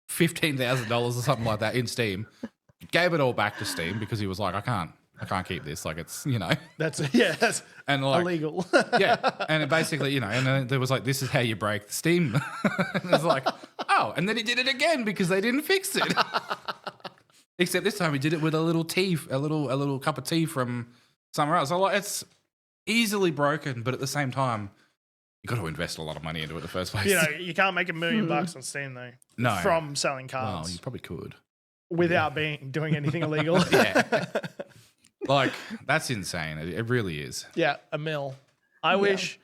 $15,000 or something like that in Steam, gave it all back to Steam because he was like, I can't keep this. Like it's, That's and like, illegal. yeah. And it basically, and then there was like, this is how you break the Steam. And it was like, oh, and then he did it again because they didn't fix it. Except this time he did it with a little cup of tea from somewhere else. So like, it's easily broken, but at the same time, you got to invest a lot of money into it in the first place. You can't make $1 million on Steam though. No. From selling Well, cards. you probably could. Without doing anything illegal. Yeah. Like, that's insane. It really is. Yeah, $1 million. I wish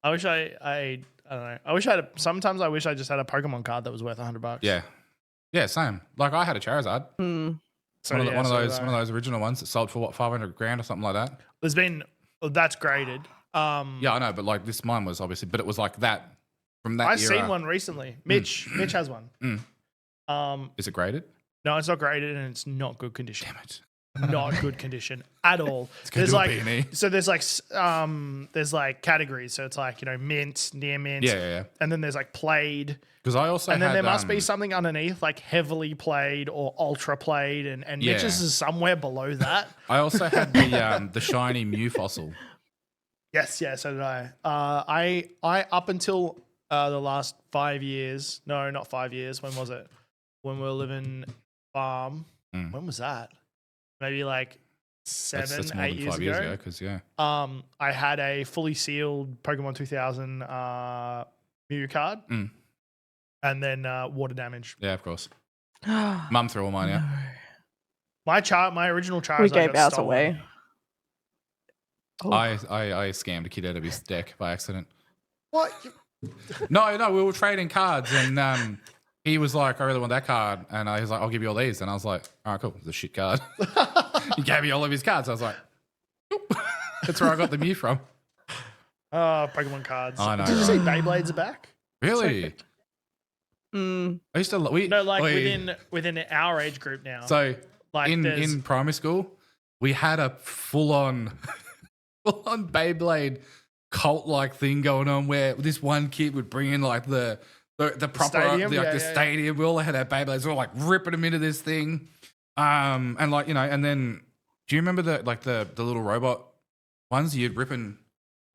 I don't know. Sometimes I wish I just had a Pokemon card that was worth $100. Yeah. Yeah, same. Like I had a Charizard. So, one of those original ones that sold for what, $500,000 or something like that. That's graded. Yeah, I know, but like mine was obviously, but it was like that from that I've era. seen one recently. Mitch has one. Is it graded? No, it's not graded and it's not good condition. Damn it. Not good condition at all. There's like categories. So it's like, mint, near mint. Yeah. And then there's like played. Because I also And then had, there must be something underneath, like heavily played or ultra played, and Mitch's is somewhere below that. I also had the shiny Mew fossil. Yes, so did I. I up until the last 5 years, no, not 5 years. When was it? When we were living farm. Mm. When was that? Maybe like That's 7, more 8 than years 5 years ago. Because I had a fully sealed Pokemon 2000 Mew card, and then water damage. yeah, of course. Mum threw all mine out. My original Charizard We gave got ours stolen. away. Oh. I scammed a kid out of his deck by accident. What? No, we were trading cards, and he was like, "I really want that card," and I was like, "I'll give you all these," and I was like, "All right, cool, it's a shit card." He gave me all of his cards. I was like, "Nope." That's where I got the Mew from. Pokemon cards. I know, Did you see right? Beyblades are back? Really? Mm. I used to within our age group now. So like in primary school, we had a full on Beyblade cult like thing going on where this one kid would bring in like the proper stadium? the stadium. We all had our Beyblades. We were like ripping them into this thing, and like and then do you remember the little robot ones you'd rip and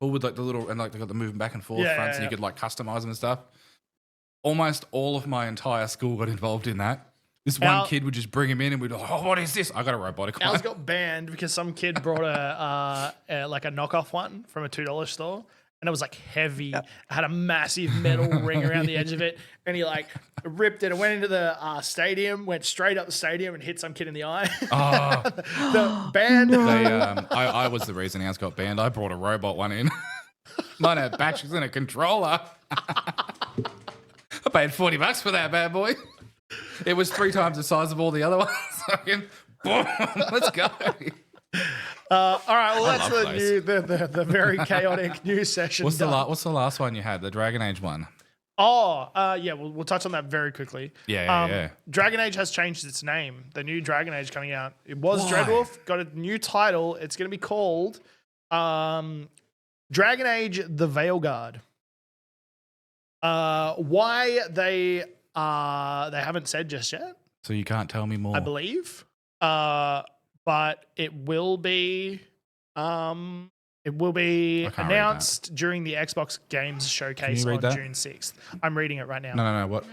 pull with like the little and like they got the moving back and forth fronts and you could like customize them and stuff. Almost all of my entire school got involved in that. This one kid would just bring him in and we'd be like, "Oh, what is this? I got a robotic one." Ours got banned because some kid brought a knockoff one from a $2 store, and it was like heavy. It had a massive metal ring around the edge of it, and he like ripped it and went into the stadium, went straight up the stadium and hit some kid in the eye. Oh, the banned. I was the reason ours got banned. I brought a robot one in. Mine had batteries and a controller. I paid $40 for that bad boy. It was 3 times the size of all the other ones. Boom, let's go. All right, well that's the very chaotic news session. What's the last one you had? The Dragon Age one. Yeah, we'll touch on that very quickly. Yeah. Dragon Age has changed its name. The new Dragon Age coming out. It was Dreadwolf, got a new title. It's going to be called Dragon Age: The Veilguard. Why they haven't said just yet. So you can't tell me more. I believe. But it will be announced during the Xbox Games Showcase on June 6th. I'm reading it right now. No. What?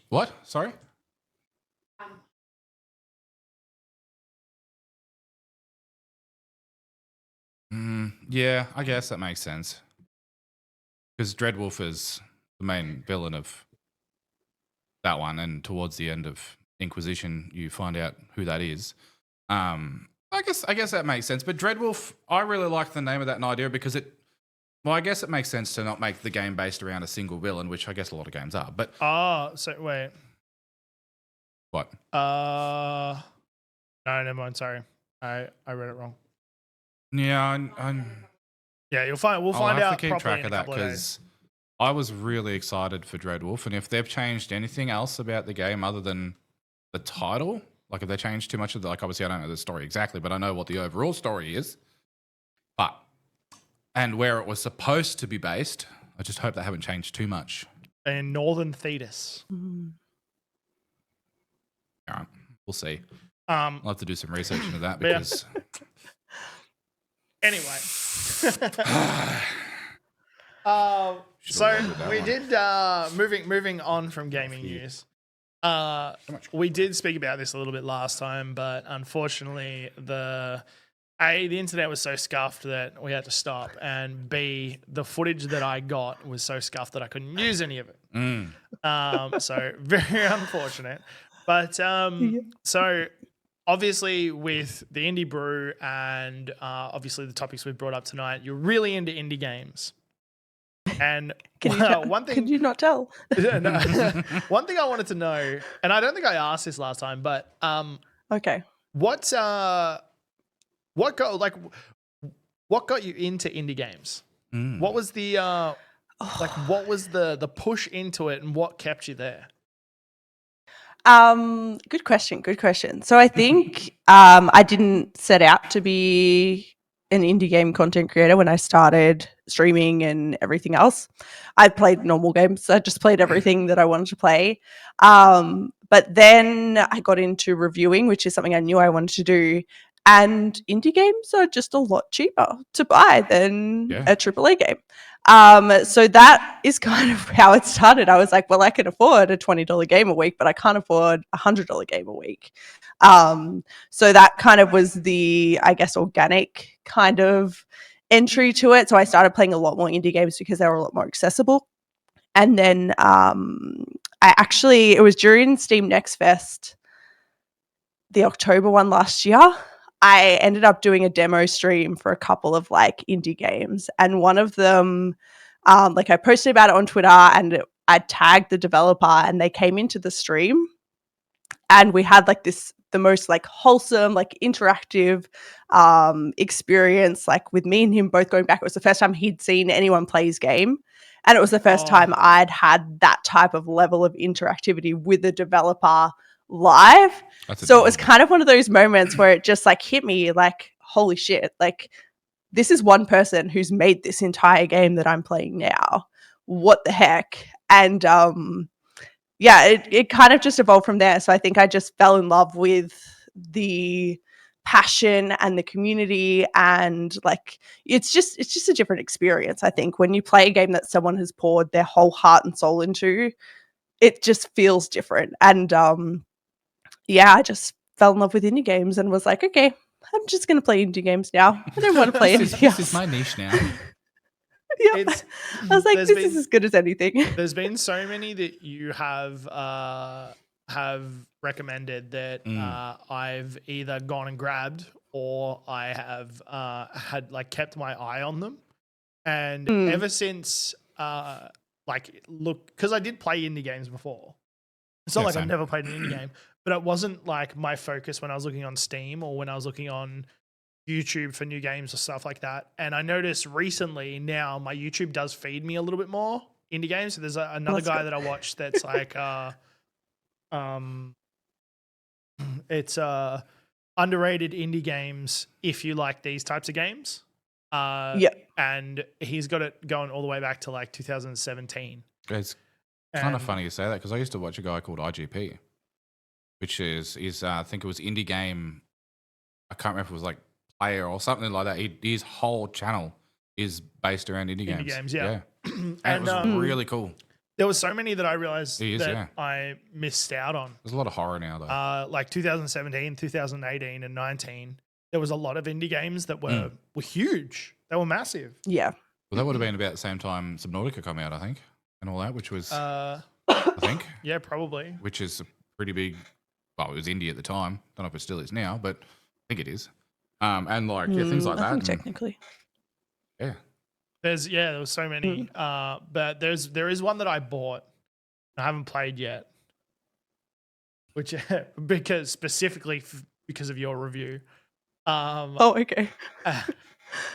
What? Sorry? Yeah, I guess that makes sense. Because Dreadwolf is the main villain of that one, and towards the end of Inquisition, you find out who that is. I guess that makes sense. But Dreadwolf, I really like the name of that idea because I guess it makes sense to not make the game based around a single villain, which I guess a lot of games are. But so wait. What? No, never mind. Sorry, I read it wrong. Yeah, we'll find out. To keep track of that because I was really excited for Dreadwolf, and if they've changed anything else about the game other than the title, like if they changed too much of obviously I don't know the story exactly, but I know what the overall story is. And where it was supposed to be based, I just hope they haven't changed too much. In Northern Thetis. All right, we'll see. I'll have to do some research into that because. Anyway. So we did moving on from gaming news. We did speak about this a little bit last time, but unfortunately the internet was so scuffed that we had to stop, and B, the footage that I got was so scuffed that I couldn't use any of it. So very unfortunate. But so obviously with the Indie Brew and obviously the topics we've brought up tonight, you're really into indie games. And could you not tell? No. One thing I wanted to know, and I don't think I asked this last time, but okay, what got you into indie games? What was the what was the push into it, and what kept you there? Good question. So I think I didn't set out to be an indie game content creator when I started streaming and everything else. I played normal games. I just played everything that I wanted to play. But then I got into reviewing, which is something I knew I wanted to do. And indie games are just a lot cheaper to buy than Yeah. a AAA game. So that is kind of how it started. I was like, well, I can afford a $20 game a week, but I can't afford a $100 game a week. So that kind of was the, I guess, organic kind of entry to it. So I started playing a lot more indie games because they were a lot more accessible. And then it was during Steam Next Fest, the October one last year. I ended up doing a demo stream for a couple of like indie games, and one of them, like I posted about it on Twitter, and I tagged the developer, and they came into the stream, and we had like the most like wholesome, like interactive experience, like with me and him both going back. It was the first time he'd seen anyone play his game, and it was the first time I'd had that type of level of interactivity with the developer live. So it was kind of one of those moments where it just like hit me like, holy shit, like this is one person who's made this entire game that I'm playing now. What the heck? And it kind of just evolved from there. So I think I just fell in love with the passion and the community, and like it's just a different experience. I think when you play a game that someone has poured their whole heart and soul into, it just feels different. And I just fell in love with indie games and was like, okay, I'm just going to play indie games now. I don't want to play anything else. This is my niche now. I was like, this is as good as anything. There's been so many that you have recommended that I've either gone and grabbed, or I have had like kept my eye on them. And ever since because I did play indie games before. It's not like I've never played an indie game, but it wasn't like my focus when I was looking on Steam or when I was looking on YouTube for new games or stuff like that. And I noticed recently now my YouTube does feed me a little bit more indie games. So there's another guy that I watch that's like it's underrated indie games if you like these types of games. And he's got it going all the way back to like 2017. It's kind of funny you say that, because I used to watch a guy called IGP, which is I think it was indie game. I can't remember if it was like Player or something like that. His whole channel is based around indie games. Yeah. And it was really cool. There was so many that I realized I missed out on. There's a lot of horror now, though. Like 2017, 2018, and 19. There was a lot of indie games that were huge. They were massive. Yeah. Well, that would have been about the same time Subnautica came out, I think, and all that, which was, I think. Yeah, probably. Which is a pretty big, well, it was indie at the time. Don't know if it still is now, but I think it is. And like, things like I that. think technically. Yeah. There was so many. But there is one that I bought. I haven't played yet. Which, because because of your review. Okay.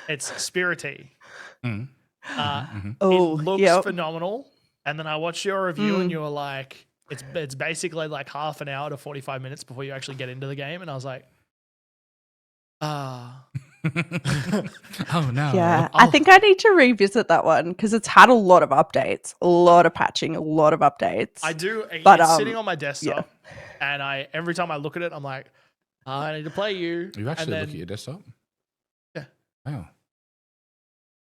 It's Spirity. Mm-hmm. It looks phenomenal. And then I watched your review and you were like, it's basically like half an hour to 45 minutes before you actually get into the game. And I was like, oh no. Yeah, I think I need to revisit that one because it's had a lot of updates, a lot of patching, a lot of updates. I do. But, it's sitting on my desktop, and every time I look at it, I'm like, I need to play you. You actually look at your desktop? Yeah. Wow.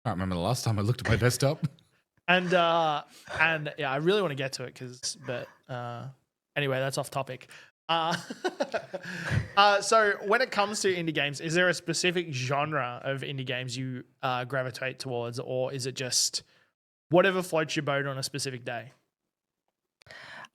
I can't remember the last time I looked at my desktop. And yeah, I really want to get to it but anyway, that's off topic. So when it comes to indie games, is there a specific genre of indie games you gravitate towards, or is it just whatever floats your boat on a specific day?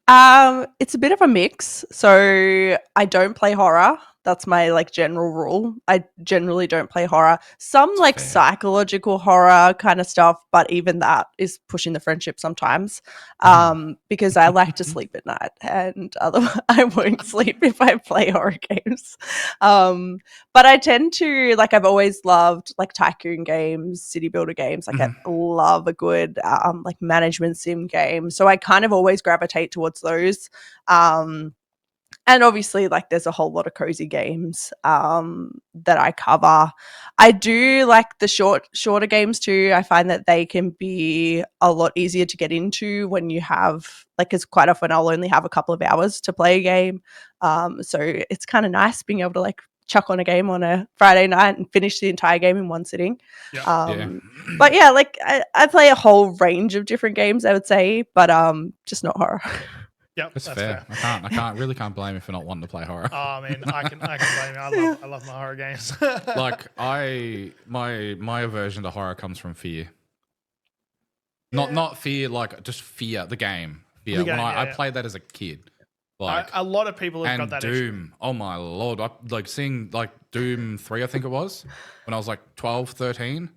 It's a bit of a mix. So I don't play horror. That's my like general rule. I generally don't play horror. Some like psychological horror kind of stuff, but even that is pushing the friendship sometimes. Because I like to sleep at night, and otherwise I won't sleep if I play horror games. But I tend to like, I've always loved like tycoon games, city builder games. Like I love a good like management sim game. So I kind of always gravitate towards those. And obviously, like, there's a whole lot of cozy games that I cover. I do like the shorter games too. I find that they can be a lot easier to get into when you have, like, because quite often I'll only have a couple of hours to play a game. So it's kind of nice being able to, like, chuck on a game on a Friday night and finish the entire game in one sitting. Yeah. But yeah, like I play a whole range of different games, I would say, but just not horror. Yep, That's fair. I really can't blame you for not wanting to play horror. Oh man, I can blame you. I love my horror games. Like my aversion to horror comes from fear. Not fear, like just fear, the game. Fear. The game, I played that as a kid. Like a lot of people have and got that Doom. issue. Oh my lord. I like seeing like Doom 3, I think it was, when I was like 12, 13.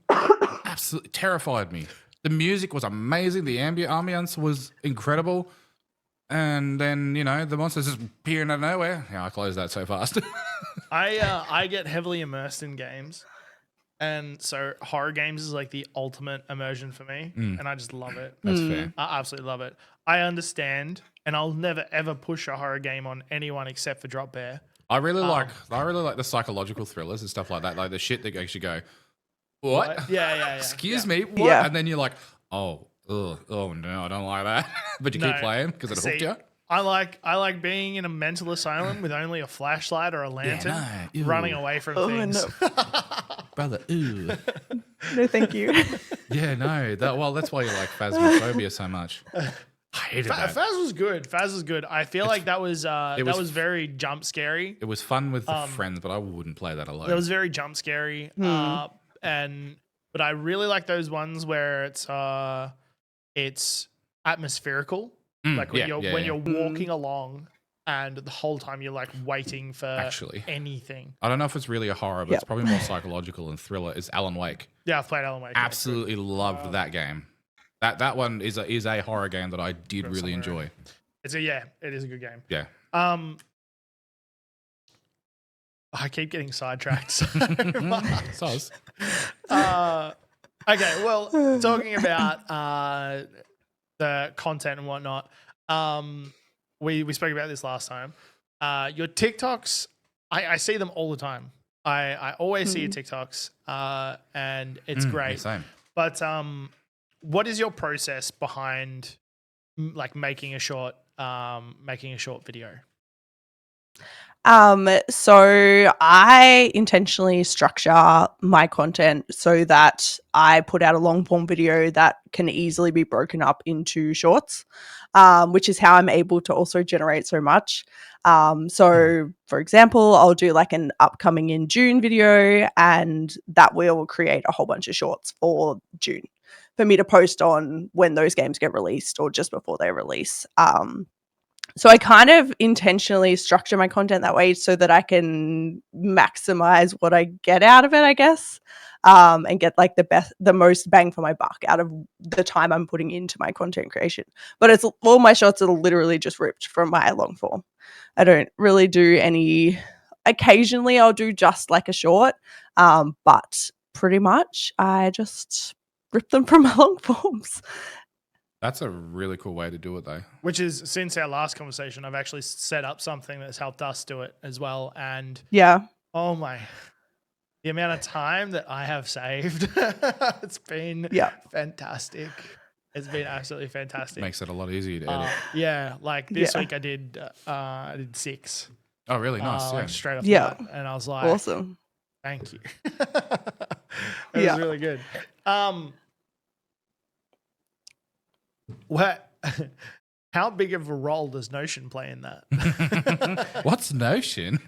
Absolutely terrified me. The music was amazing. The ambience was incredible. And then, you know, the monsters just appearing out of nowhere. Yeah, I closed that so fast. I get heavily immersed in games. And so horror games is like the ultimate immersion for me. And I just love it. That's fair. I absolutely love it. I understand, and I'll never ever push a horror game on anyone except for Drop Bear. I really like the psychological thrillers and stuff like that. Like the shit that actually go, what? Yeah. Excuse me, what? Yeah. And then you're like, oh no, I don't like that. But you keep playing because it hooked you. I like being in a mental asylum with only a flashlight or a lantern, running away from things. No. Brother, ooh. No, thank you. Yeah, no. That's why you like Phasmophobia so much. I hated that. Phaz was good. I feel like that was very jump scary. It was fun with the friends, but I wouldn't play that alone. It was very jump scary. But I really like those ones where it's atmospherical. Like when you're walking along and the whole time you're like waiting for anything. I don't know if it's really a horror, but it's probably more psychological and thriller. Is Alan Wake. Yeah, I've played Alan Wake. Absolutely loved that game. That one is a horror game that I did really enjoy. It is a good game. Yeah. I keep getting sidetracked. So Soz. Okay, well, talking about the content and whatnot, we spoke about this last time. Your TikToks, I see them all the time. I always see your TikToks, and it's great. Yeah, same. But what is your process behind like making a short video? So I intentionally structure my content so that I put out a long form video that can easily be broken up into shorts, which is how I'm able to also generate so much. So for example, I'll do like an upcoming in June video, and that will create a whole bunch of shorts for June for me to post on when those games get released or just before they release. So I kind of intentionally structure my content that way so that I can maximize what I get out of it, I guess, and get like the most bang for my buck out of the time I'm putting into my content creation. But it's all my shots are literally just ripped from my long form. I don't really do any. Occasionally, I'll do just like a short, but pretty much I just rip them from my long forms. That's a really cool way to do it, though. Which is, since our last conversation, I've actually set up something that's helped us do it as well. And oh my, the amount of time that I have saved, it's been fantastic. It's been absolutely fantastic. Makes it a lot easier to edit. Like this week I did 6. Oh, really? Nice. Like straight off the bat. And I was like, awesome. Thank you. It was really good. What? How big of a role does Notion play in that? What's Notion?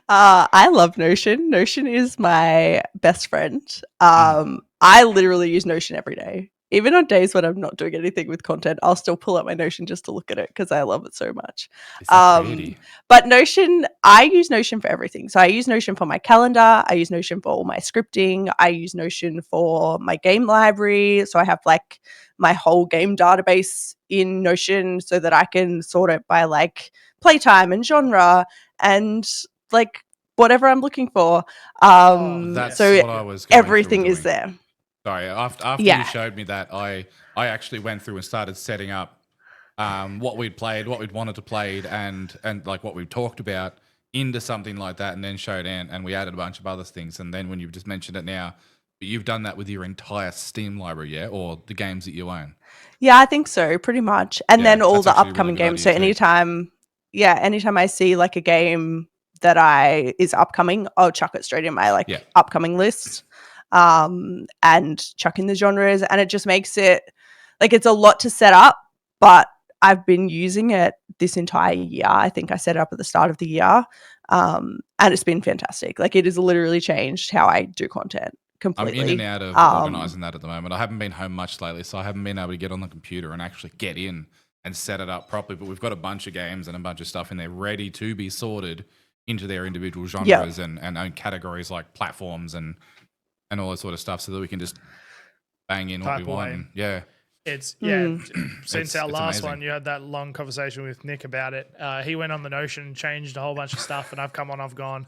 I love Notion. Notion is my best friend. I literally use Notion every day. Even on days when I'm not doing anything with content, I'll still pull up my Notion just to look at it because I love it so much. But Notion, I use Notion for everything. So I use Notion for my calendar. I use Notion for all my scripting. I use Notion for my game library. So I have like my whole game database in Notion so that I can sort it by like playtime and genre and like whatever I'm looking for. That's so what I was going everything is there. Sorry, after you showed me that, I actually went through and started setting up what we'd played, what we'd wanted to play, and like what we talked about into something like that, and then showed Ant, and we added a bunch of other things. And then when you've just mentioned it now, but you've done that with your entire Steam library, yeah, or the games that you own. Yeah, I think so, pretty much. And then all the upcoming really games. So anytime I see like a game that is upcoming, I'll chuck it straight in my upcoming list, and chuck in the genres, and it just makes it like it's a lot to set up, but I've been using it this entire year. I think I set it up at the start of the year, and it's been fantastic. Like, it has literally changed how I do content completely. I'm in and out of organising that at the moment. I haven't been home much lately, so I haven't been able to get on the computer and actually get in and set it up properly. But we've got a bunch of games and a bunch of stuff in there ready to be sorted into their individual genres and own categories like platforms and all that sort of stuff, so that we can just bang in what we want. And, It's since our last one, you had that long conversation with Nick about it. He went on the Notion, changed a whole bunch of stuff, and I've come on, I've gone,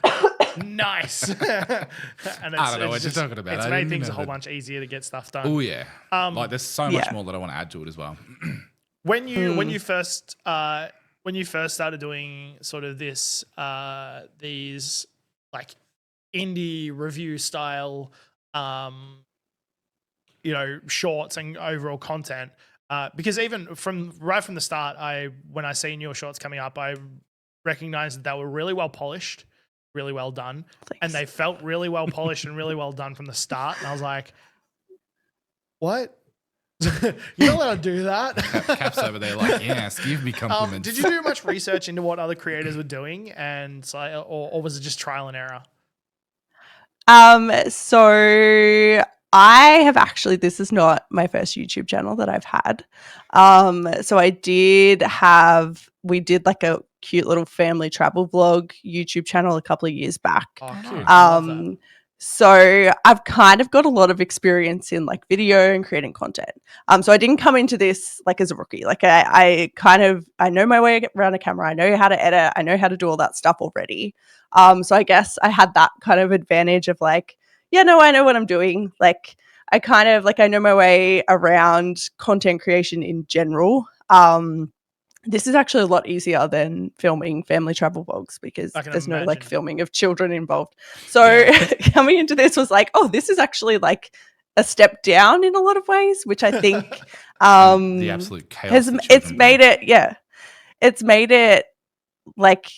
nice. And I don't know what you're talking about. It's made things a whole bunch easier to get stuff done. Oh yeah, like there's so much more that I want to add to it as well. When you first started doing sort of this these like indie review style shorts and overall content, because even from the start, when I seen your shorts coming up, I recognized that they were really well polished, really well done. Thanks. And they felt really well polished and really well done from the start. And I was like, what? You're not allowed to do that. Capp's over there like, yes, give me compliments. Did you do much research into what other creators were doing, and so, or was it just trial and error? So I have actually, this is not my first YouTube channel that I've had. So we did like a cute little family travel vlog YouTube channel a couple of years back. Oh, cute. I love that. So I've kind of got a lot of experience in like video and creating content. So I didn't come into this like as a rookie. Like I know my way around a camera. I know how to edit. I know how to do all that stuff already. So I guess I had that kind of advantage of like, I know what I'm doing. Like I know my way around content creation in general. This is actually a lot easier than filming family travel vlogs because there's no like filming of children involved. So coming into this was like, oh, this is actually like a step down in a lot of ways, which I think the absolute chaos. It's made it like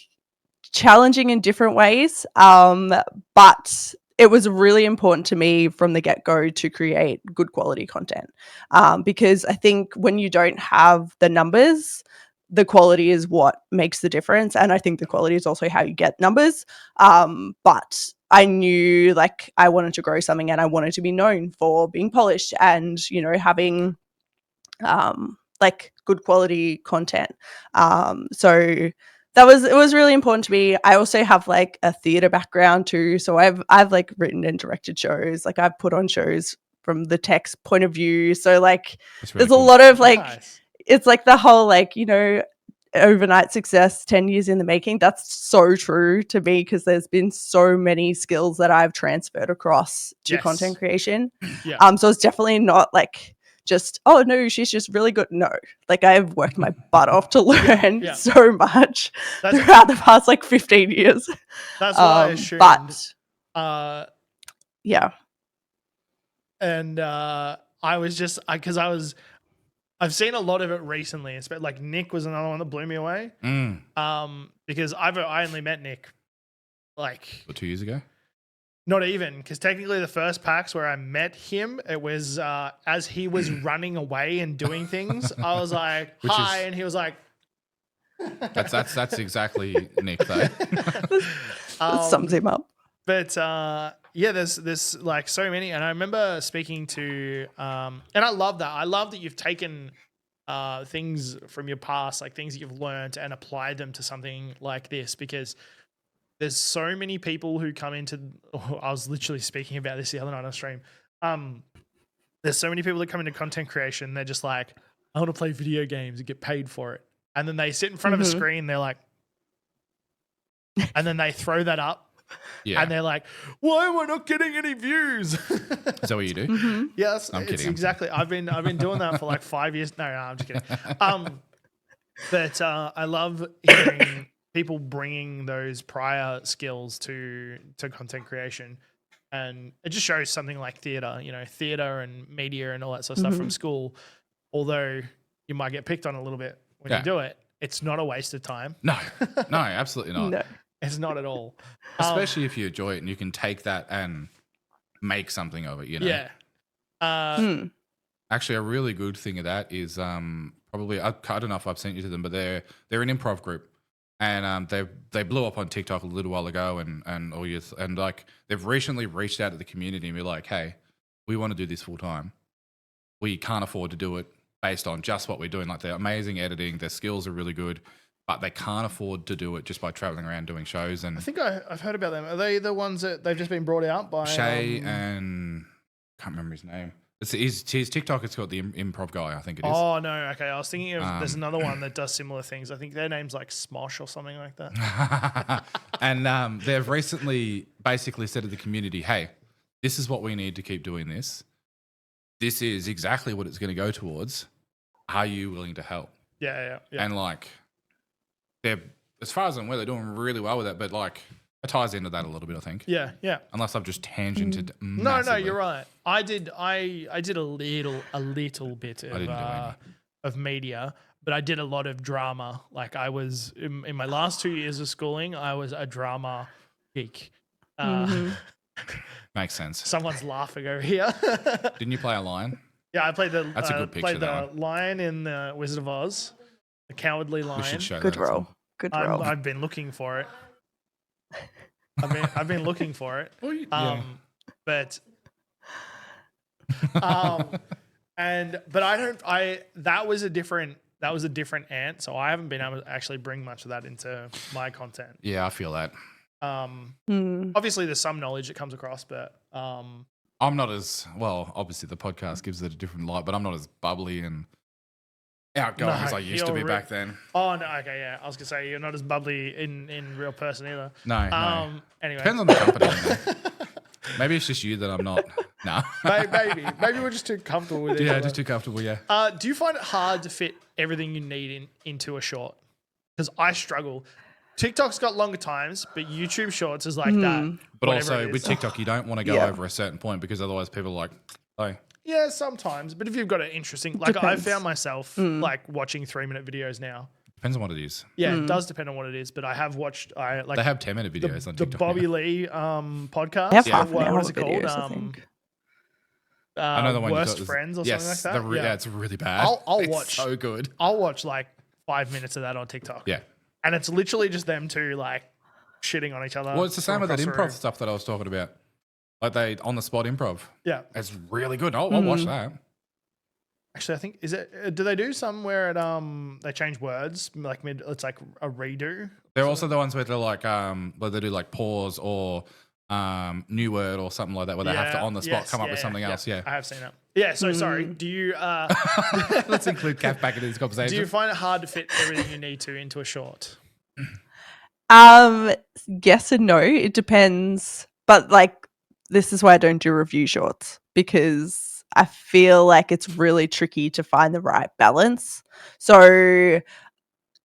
challenging in different ways. But it was really important to me from the get-go to create good quality content, because I think when you don't have the numbers, the quality is what makes the difference. And I think the quality is also how you get numbers. But I knew like I wanted to grow something and I wanted to be known for being polished and, having like good quality content. So it was really important to me. I also have like a theater background too. So I've like written and directed shows. Like I've put on shows from the tech's point of view. So like there's a lot of like, it's like the whole like, overnight success, 10 years in the making. That's so true to me because there's been so many skills that I've transferred across to content creation. So it's definitely not like just, oh no, she's just really good. No, like I've worked my butt off to learn so much throughout the past like 15 years. That's what I assumed. But and I was just because I've seen a lot of it recently. It's like Nick was another one that blew me away. Because I only met Nick like 2 years ago. Not even, because technically the first PAX where I met him, it was as he was running away and doing things. I was like, hi, and he was like, that's exactly Nick though. That sums him up. But there's like so many, and I remember speaking to and I love that. I love that you've taken things from your past, like things that you've learned, and applied them to something like this, because there's so many people who come into. I was literally speaking about this the other night on stream. There's so many people that come into content creation. They're just like, I want to play video games and get paid for it, and then they sit in front of a screen. They're like, and then they throw that up. And they're like, why am I not getting any views? Is that what you do? Yes, I'm kidding. Exactly. I've been doing that for like 5 years. No, I'm just kidding. But I love hearing people bringing those prior skills to content creation, and it just shows something like theater and media and all that sort of stuff from school. Although you might get picked on a little bit when you do it, it's not a waste of time. No, absolutely not. No. It's not at all. Especially if you enjoy it and you can take that and make something of it, you know? Yeah. Actually, a really good thing of that is probably, I don't know if I've sent you to them, but they're an improv group. And they blew up on TikTok a little while ago, and like they've recently reached out to the community and be like, hey, we want to do this full time. We can't afford to do it based on just what we're doing. Like they're amazing editing, their skills are really good, but they can't afford to do it just by traveling around doing shows. And I think I've heard about them. Are they the ones that they've just been brought out by Shay and can't remember his name. His TikTok. It's got the improv guy. I think it is. Oh no, okay. I was thinking of there's another one that does similar things. I think their name's like Smosh or something like that. And they've recently basically said to the community, "Hey, this is what we need to keep doing this. This is exactly what it's going to go towards. Are you willing to help?" Yeah. And like, they're as far as I'm aware, they're doing really well with it. But like, it ties into that a little bit, I think. Yeah. Unless I've just tangented. No, Massively. you're right. I did a little bit of media, but I did a lot of drama. Like I was in my last 2 years of schooling, I was a drama geek. Makes sense. Someone's laughing over here. Didn't you play a lion? Yeah, I played the. That's a good picture, Played that the lion in the Wizard of Oz, the cowardly lion. We should show Good that. roll. Good roll. I've been looking for it. I've been looking for it. Well, yeah. But that was a different ant, so I haven't been able to actually bring much of that into my content. Yeah, I feel that. Obviously there's some knowledge that comes across, but I'm not as well. Obviously, the podcast gives it a different light, but I'm not as bubbly and outgoing as I used to be back then. Oh no, okay, yeah. I was gonna say you're not as bubbly in real person either. No. Anyway, Depends on the company. Maybe it's just you that I'm not. No. maybe we're just too comfortable with it. Yeah, just too comfortable. Yeah. Do you find it hard to fit everything you need into a short? Because I struggle. TikTok's got longer times, but YouTube Shorts is like that. But also with TikTok, you don't want to go over a certain point because otherwise people are like, oh. Yeah, sometimes. But if you've got an interesting, like Depends. I found myself like watching 3-minute videos now. Depends on what it is. Yeah, it does depend on what it is. But I have watched, they have 10-minute videos on TikTok. The Bobby Lee podcast. They have half an hour What is it videos, called? I think. Another one. Worst Friends or something like that. Yeah, it's really bad. I'll it's watch. So good. I'll watch like 5 minutes of that on TikTok. Yeah. And it's literally just them two like shitting on each other. Well, it's the same with that across the improv room. stuff that I was talking about. Like they on the spot improv. Yeah. It's really good. I'll watch that. Actually, I think do they do some where it they change words like it's like a redo? They're also the ones where they're like where they do like pause or new word or something like that where they have to on the spot come up with something else. Yeah. I have seen that. Yeah, so sorry. Do you Let's include Caff back into this conversation. do you find it hard to fit everything you need to into a short? Yes and no. It depends. But like this is why I don't do review shorts because I feel like it's really tricky to find the right balance. So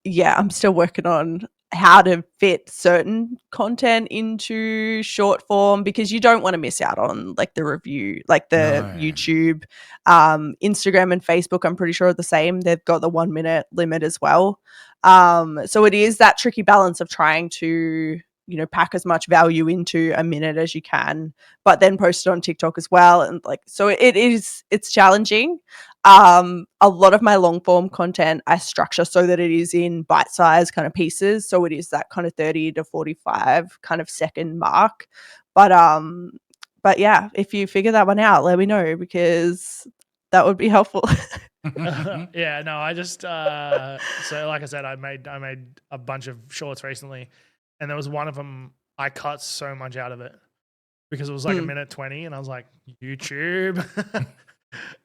yeah, I'm still working on how to fit certain content into short form because you don't want to miss out on like the review, like the YouTube, Instagram and Facebook. I'm pretty sure are the same. They've got the 1 minute limit as well. So it is that tricky balance of trying to, pack as much value into a minute as you can, but then post it on TikTok as well. And like, so it's challenging. A lot of my long form content I structure so that it is in bite-sized kind of pieces. So it is that kind of 30 to 45 kind of second mark. But yeah, if you figure that one out, let me know because that would be helpful. Yeah, no, I just so like I said, I made a bunch of shorts recently, and there was one of them I cut so much out of it because it was like a minute 20, and I was like YouTube,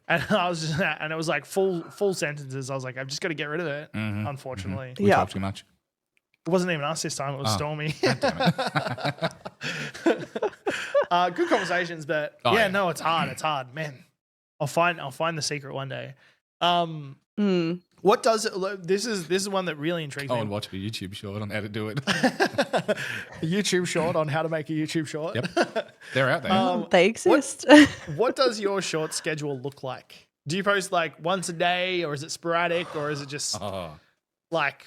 and it was like full sentences. I was like, I've just got to get rid of it. Unfortunately, We talk too much. It wasn't even us this time. It was Stormy. God damn it. Good conversations, but no, it's hard. It's hard, man. I'll find the secret one day. What does it? This is one that really intrigues me. And watch a YouTube short on how to do it. A YouTube short on how to make a YouTube short. Yep, they're out there. They exist. What does your short schedule look like? Do you post like once a day, or is it sporadic, or is it just like?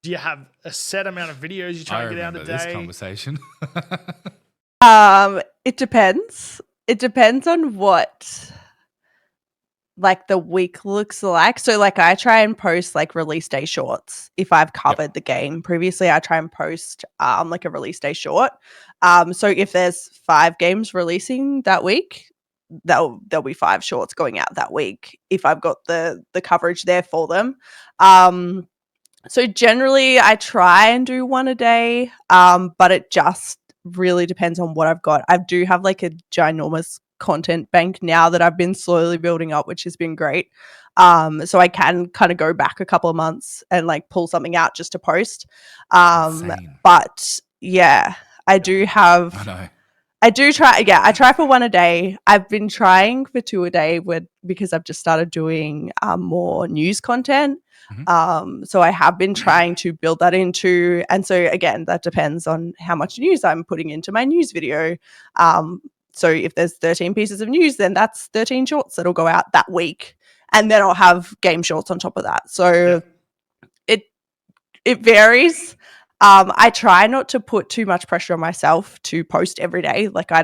do you have a set amount of videos you try I to get out a remember this day? conversation. It depends. It depends on what like the week looks like. So like I try and post like release day shorts if I've covered the game previously. I try and post like a release day short. So if there's 5 games releasing that week, there'll be 5 shorts going out that week if I've got the coverage there for them. So generally I try and do one a day, but it just really depends on what I've got. I do have like a ginormous content bank now that I've been slowly building up, which has been great. So I can kind of go back a couple of months and like pull something out just to post. Insane. But yeah, I do have. I know. I do try. Yeah, I try for 1 a day. I've been trying for 2 a day because I've just started doing more news content. So I have been trying to build that into, and so again, that depends on how much news I'm putting into my news video. So if there's 13 pieces of news, then that's 13 shorts that'll go out that week, and then I'll have game shorts on top of that. So it varies. I try not to put too much pressure on myself to post every day. Like I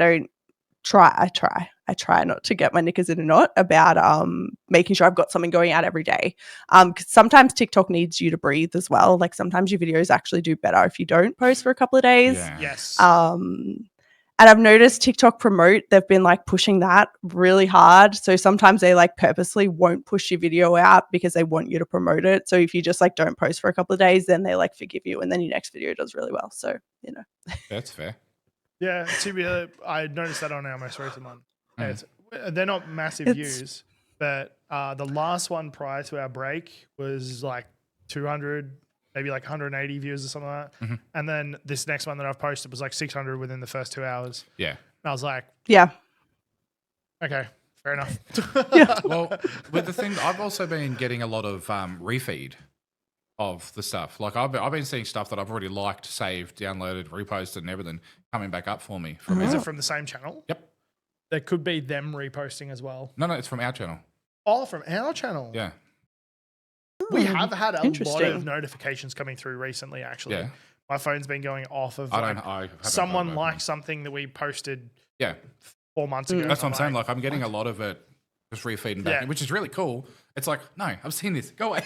try not to get my knickers in a knot about making sure I've got something going out every day. 'Cause sometimes TikTok needs you to breathe as well. Like sometimes your videos actually do better if you don't post for a couple of days. Yeah. Yes. And I've noticed TikTok promote, they've been like pushing that really hard. So sometimes they like purposely won't push your video out because they want you to promote it. So if you just like don't post for a couple of days, then they like forgive you and then your next video does really well. So, you know. That's fair. Yeah, I noticed that on our most recent one. They're not massive views, but the last one prior to our break was like 200, maybe like 180 views or something like that. And then this next one that I've posted was like 600 within the first 2 hours. Yeah. And I was like, yeah, okay, fair enough. Well, with the thing, I've also been getting a lot of refeed of the stuff. Like I've been seeing stuff that I've already liked, saved, downloaded, reposted, and everything coming back up for me. Is it from the same channel? Yep. There could be them reposting as well. No, it's from our channel. Oh, from our channel. Yeah. We have had a lot Interesting. of notifications coming through recently, actually. Yeah. My phone's been going off of I like haven't someone got it liked open. something that we posted Yeah. 4 months ago. That's what I'm saying. Like I'm getting a lot of it just refeeding back, Yeah. which is really cool. It's like, no, I've seen this. Go away.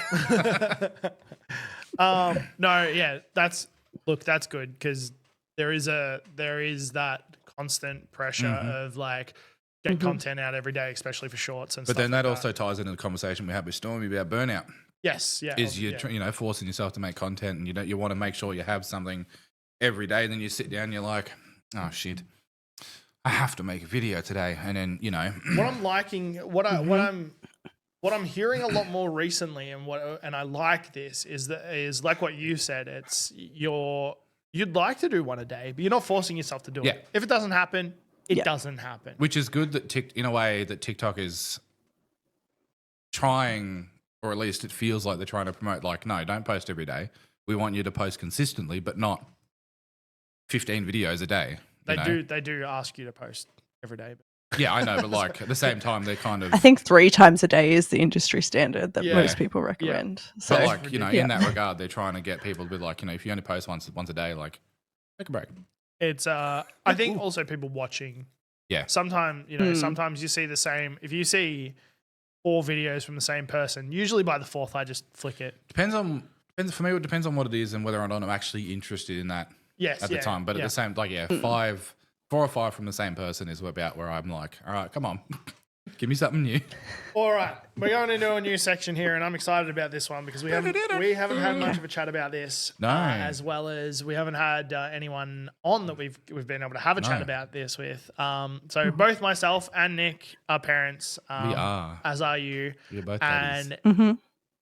No, yeah, that's good because there is that constant pressure of like get content out every day, especially for shorts and But stuff. then that like also ties into the conversation we had with Stormy about burnout. yes, yeah, Is you forcing yourself to make content, and you want to make sure you have something every day. Then you sit down, and you're like, oh shit, I have to make a video today, and then what I'm liking, what I'm hearing a lot more recently, and I like this is like what you said. It's you'd like to do one a day, but you're not forcing yourself to do Yeah. it. If it doesn't happen, it doesn't happen. which is good that in a way that TikTok is trying, or at least it feels like they're trying to promote. Like, no, don't post every day. We want you to post consistently, but not 15 videos a day. They do ask you to post every day. Yeah, I know, but like at the same time, they're kind of. I think 3 times a day is the industry standard that Yeah. most people recommend. So But like in Yeah. that regard, they're trying to get people to be like, if you only post once a day, like take a break. It's I think also people watching. Yeah. Sometimes sometimes you see the same. If you see 4 videos from the same person, usually by the 4th I just flick it. Depends for me. It depends on what it is and whether or not I'm actually interested in that Yes, at the time. But at the same, like 4 or 5 from the same person is about where I'm like, all right, come on, give me something new. All right, we're going into a new section here, and I'm excited about this one because we haven't had much of a chat about this. No. As well as we haven't had anyone on that we've been able to have a chat No. about this with. So both myself and Nick are parents. We are. As are you. We're both daddies. And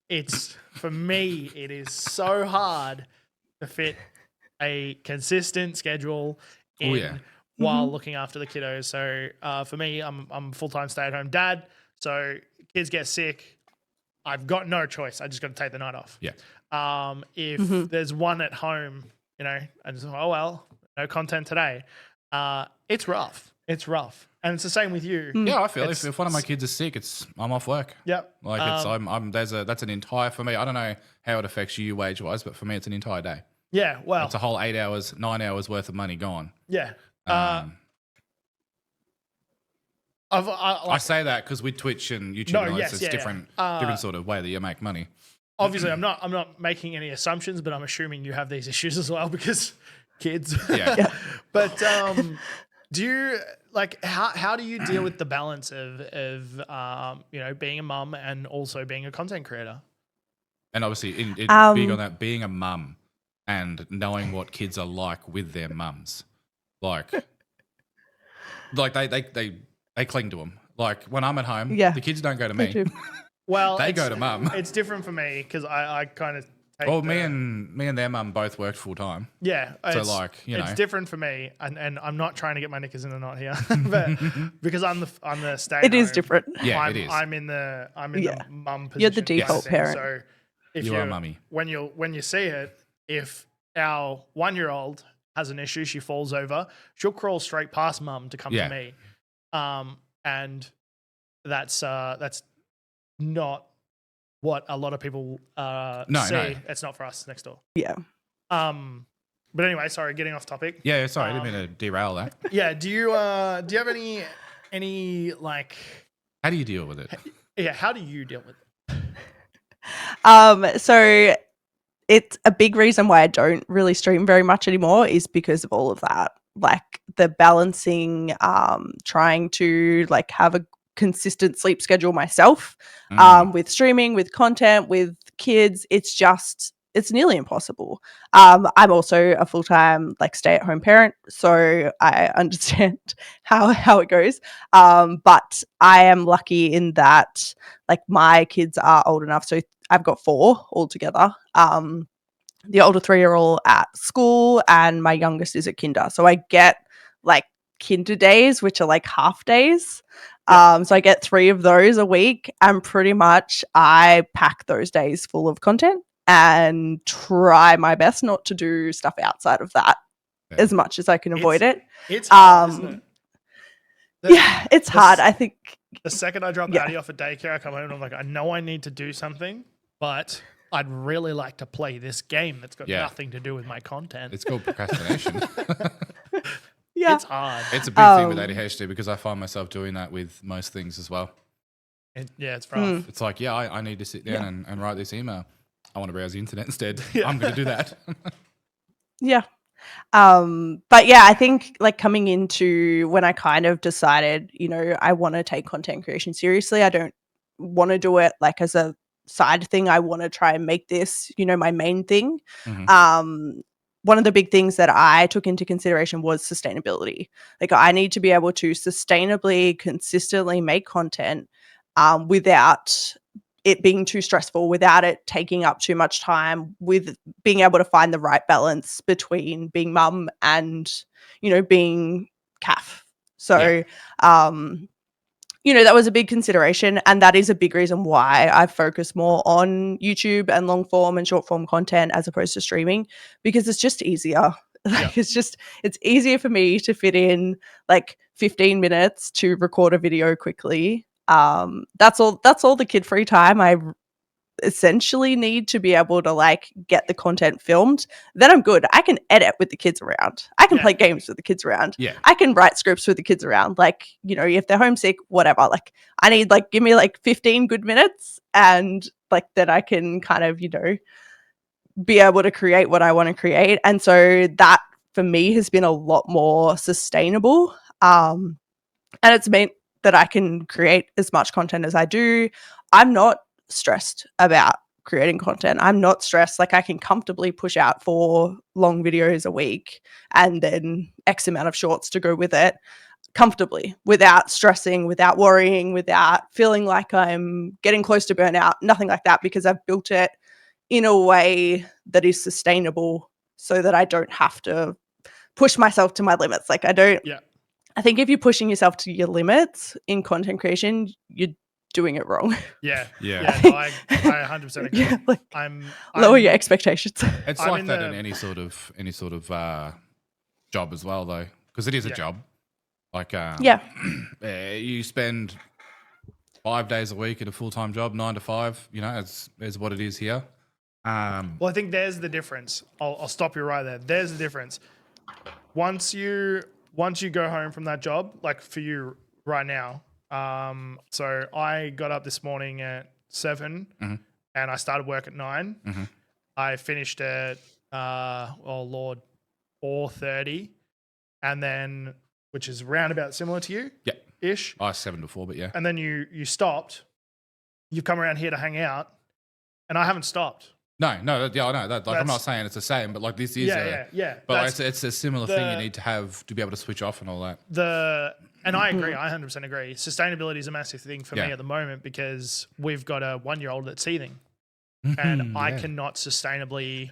it's for me, it is so hard to fit a consistent schedule in while looking after the kiddos. So for me, I'm a full-time stay-at-home dad. So kids get sick, I've got no choice. I just got to take the night off. Yeah. If there's one at home, I just no content today. It's rough. It's rough, and it's the same with you. Yeah, I feel if one of my kids is sick, I'm off work. Yep. Like that's an entire, for me. I don't know how it affects you wage wise, but for me, it's an entire day. Yeah. Well, It's a whole 8 hours, 9 hours worth of money gone. Yeah. I say that because with Twitch and YouTube, it's different sort of way that you make money. Obviously, I'm not making any assumptions, but I'm assuming you have these issues as well because kids. Yeah. But do you how do you deal with the balance of being a mum and also being a content creator? And obviously, big on that, being a mum and knowing what kids are like with their mums, like they cling to them. Like when I'm at home, the kids don't go to me. Well, they go to mum. It's different for me because I kind of. Me and their mum both worked full time. Yeah, so it's different for me, and I'm not trying to get my knickers in a knot here, but because I'm the stay. It is different. Yeah, it is. I'm in the mum position. You're the default parent. So if you are mummy. When you see it, if our 1-year-old has an issue, she falls over, she'll crawl straight past mum to come to me, and that's not what a lot of people see. No. It's not for us next door. Yeah. But anyway, sorry, getting off topic. Yeah, sorry, I didn't mean to derail that. Yeah, do you have any like? How do you deal with it? Yeah, how do you deal with it? So it's a big reason why I don't really stream very much anymore is because of all of that. Like the balancing, trying to like have a consistent sleep schedule myself, with streaming, with content, with kids. It's nearly impossible. I'm also a full-time like stay-at-home parent, so I understand how it goes. But I am lucky in that like my kids are old enough, so I've got 4 altogether. The older 3 are all at school and my youngest is at kinder. So I get like kinder days, which are like half days. So I get 3 of those a week, and pretty much I pack those days full of content and try my best not to do stuff outside of that as much as I can avoid it. It's hard, isn't it? It's hard. I think the second I drop Addie off at daycare, I come home and I'm like, I know I need to do something, but I'd really like to play this game that's got nothing to do with my content. It's called procrastination. Yeah. It's hard. It's a big thing with ADHD because I find myself doing that with most things as well. It's rough. It's like, I need to sit down and write this email. I want to browse the internet instead. I'm going to do that. Yeah. But yeah, I think like coming into when I kind of decided, I want to take content creation seriously. I don't want to do it like as a side thing. I want to try and make this, my main thing. Mm-hmm. One of the big things that I took into consideration was sustainability. Like I need to be able to sustainably, consistently make content without it being too stressful, without it taking up too much time, with being able to find the right balance between being mum and, being Caff. So, that was a big consideration, and that is a big reason why I focus more on YouTube and long form and short form content as opposed to streaming, because it's just easier. Like it's easier for me to fit in like 15 minutes to record a video quickly. That's all the kid free time I essentially need to be able to like get the content filmed. Then I'm good. I can edit with the kids around. I can play games with the kids around. Yeah. I can write scripts with the kids around. Like, if they're homesick, whatever. Like I need like give me like 15 good minutes, and like then I can kind of, be able to create what I want to create. And so that for me has been a lot more sustainable. And it's meant that I can create as much content as I do. I'm not stressed about creating content. I'm not stressed. Like I can comfortably push out 4 long videos a week and then X amount of shorts to go with it comfortably, without stressing, without worrying, without feeling like I'm getting close to burnout, nothing like that, because I've built it in a way that is sustainable so that I don't have to push myself to my limits. Like I think if you're pushing yourself to your limits in content creation, you're doing it wrong. Yeah. No, I 100% agree. Yeah, like, I'm lower your expectations. It's like that in any sort of job as well, though, because it is a job. Like, Yeah. you spend 5 days a week at a full-time job, 9 to 5. You know, it's what it is here. Well, I think there's the difference. I'll stop you right there. There's the difference. Once you go home from that job, like for you right now. So I got up this morning at 7, and I started work at 9. I finished at 4:30, and then which is roundabout similar to you, Yeah, ish. 7 to 4, but yeah. And then you stopped. You've come around here to hang out, and I haven't stopped. No, I know that. Like, I'm not saying it's the same, but like this is yeah. But it's a similar thing you need to have to be able to switch off and all that. And I agree. I 100% agree. Sustainability is a massive thing for me at the moment because we've got a 1-year-old that's teething, and I cannot sustainably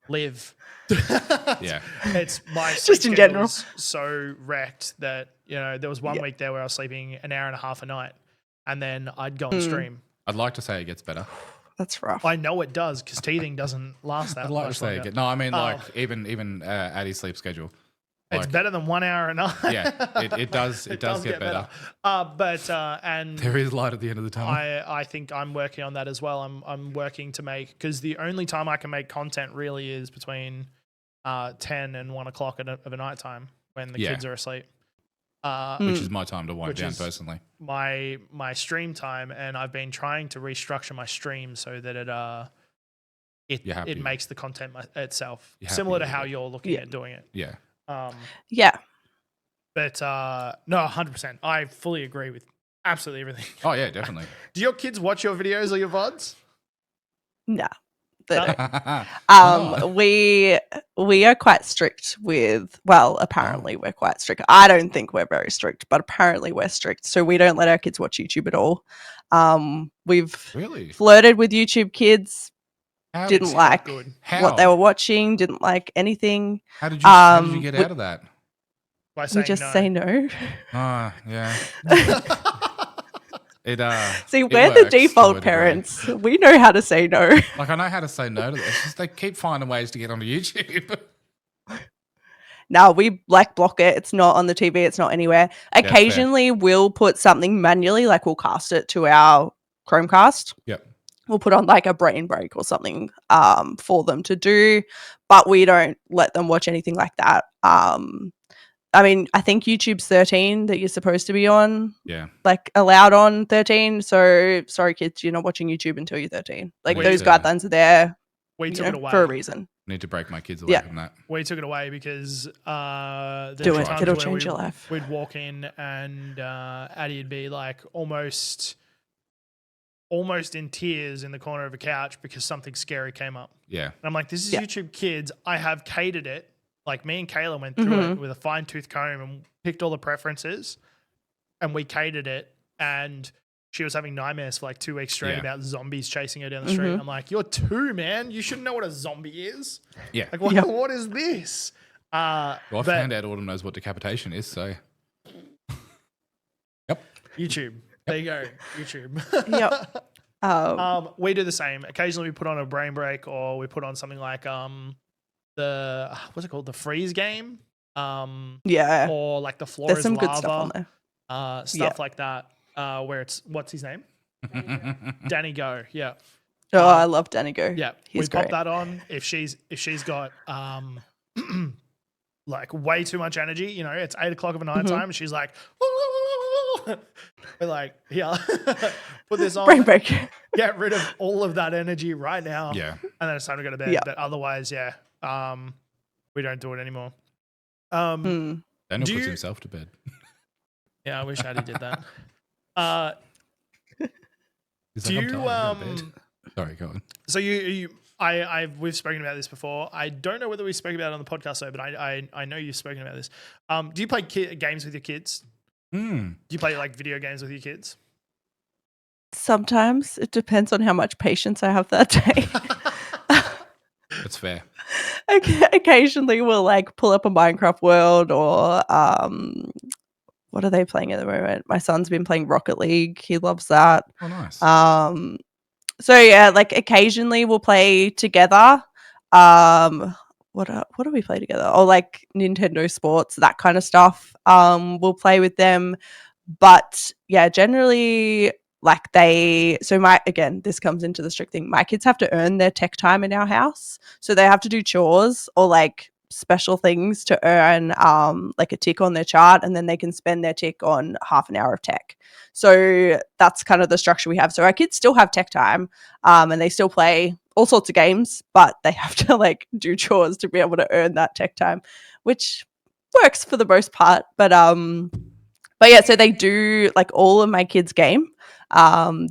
live. It's my just in general so wrecked that there was one week there where I was sleeping an hour and a half a night, and then I'd go and stream. I'd like to say it gets better. That's rough. I know it does because teething doesn't last that. I'd like much to say longer. it. No, I mean like even Addie's sleep schedule. It's better than 1 hour a night. Yeah, it does get better. And there is light at the end of the tunnel. I think I'm working on that as well. I'm working to make, because the only time I can make content really is between 10 and 1 o'clock of a night time when the kids are asleep. Which is my time to wind down personally. My stream time, and I've been trying to restructure my stream so that it makes the content itself similar to how you're looking at doing it. Yeah. But no, 100%. I fully agree with absolutely everything. Oh yeah, definitely. Do your kids watch your videos or your VODs? No. We are quite strict with, well, apparently we're quite strict. I don't think we're very strict, but apparently we're strict. So we don't let our kids watch YouTube at all. We've flirted with YouTube Kids. Didn't like what they were watching, didn't like anything. How did you get out of that? By saying we just no. say no. Yeah. See, we're the default parents. We know how to say no. Like, I know how to say no to this. It's just they keep finding ways to get onto YouTube. No, we block it. It's not on the TV. It's not anywhere. Occasionally, we'll put something manually, like we'll cast it to our Chromecast. Yep. We'll put on like a brain break or something for them to do, but we don't let them watch anything like that. I mean, I think YouTube's 13 that you're supposed to be on. Yeah. Like allowed on 13. So sorry, kids, you're not watching YouTube until you're 13. Like those guidelines are there. We took it away for a reason. Need to break my kids away from that. We took it away because do it. It'll change your life. We'd walk in and Addie'd be like almost in tears in the corner of a couch because something scary came up. Yeah. And I'm like, this is YouTube Kids. I have catered it. Like me and Kayla went through it with a fine tooth comb and picked all the preferences, and we catered it. And she was having nightmares for like 2 weeks straight about zombies chasing her down the street. I'm like, you're 2, man. You shouldn't know what a zombie is. Yeah. Like, what is this? Well, I found out Autumn knows what decapitation is, so. Yep. YouTube. There you go. YouTube. Yep. We do the same. Occasionally we put on a brain break, or we put on something like the what's it called? The freeze game. Or like the floor There's is some lava. good stuff on there. Stuff like that. Where it's, what's his name? Danny Go. Yeah. Oh, I love Danny Go. Yeah. He's pop great. that on if she's got like way too much energy. You know, it's 8 o'clock of a night time, and she's like, we're like, put this on. Brain break. Get rid of all of that energy right now. Yeah. And then it's time to go to bed. Yeah. But otherwise, we don't do it anymore. Daniel puts himself to bed. Yeah, I wish Addie did that. Do you sorry, go on. So we've spoken about this before. I don't know whether we spoke about it on the podcast though, but I know you've spoken about this. Do you play games with your kids? Do you play like video games with your kids? Sometimes it depends on how much patience I have that day. That's fair. Occasionally we'll like pull up a Minecraft world, or what are they playing at the moment? My son's been playing Rocket League. He loves that. Oh, nice. So yeah, like occasionally we'll play together. what do we play together? Or like Nintendo Sports, that kind of stuff. We'll play with them. But yeah, generally like this comes into the strict thing. My kids have to earn their tech time in our house. So they have to do chores or like special things to earn like a tick on their chart, and then they can spend their tick on half an hour of tech. So that's kind of the structure we have. So our kids still have tech time, and they still play all sorts of games, but they have to like do chores to be able to earn that tech time, which works for the most part. But yeah, so they do like all of my kids game.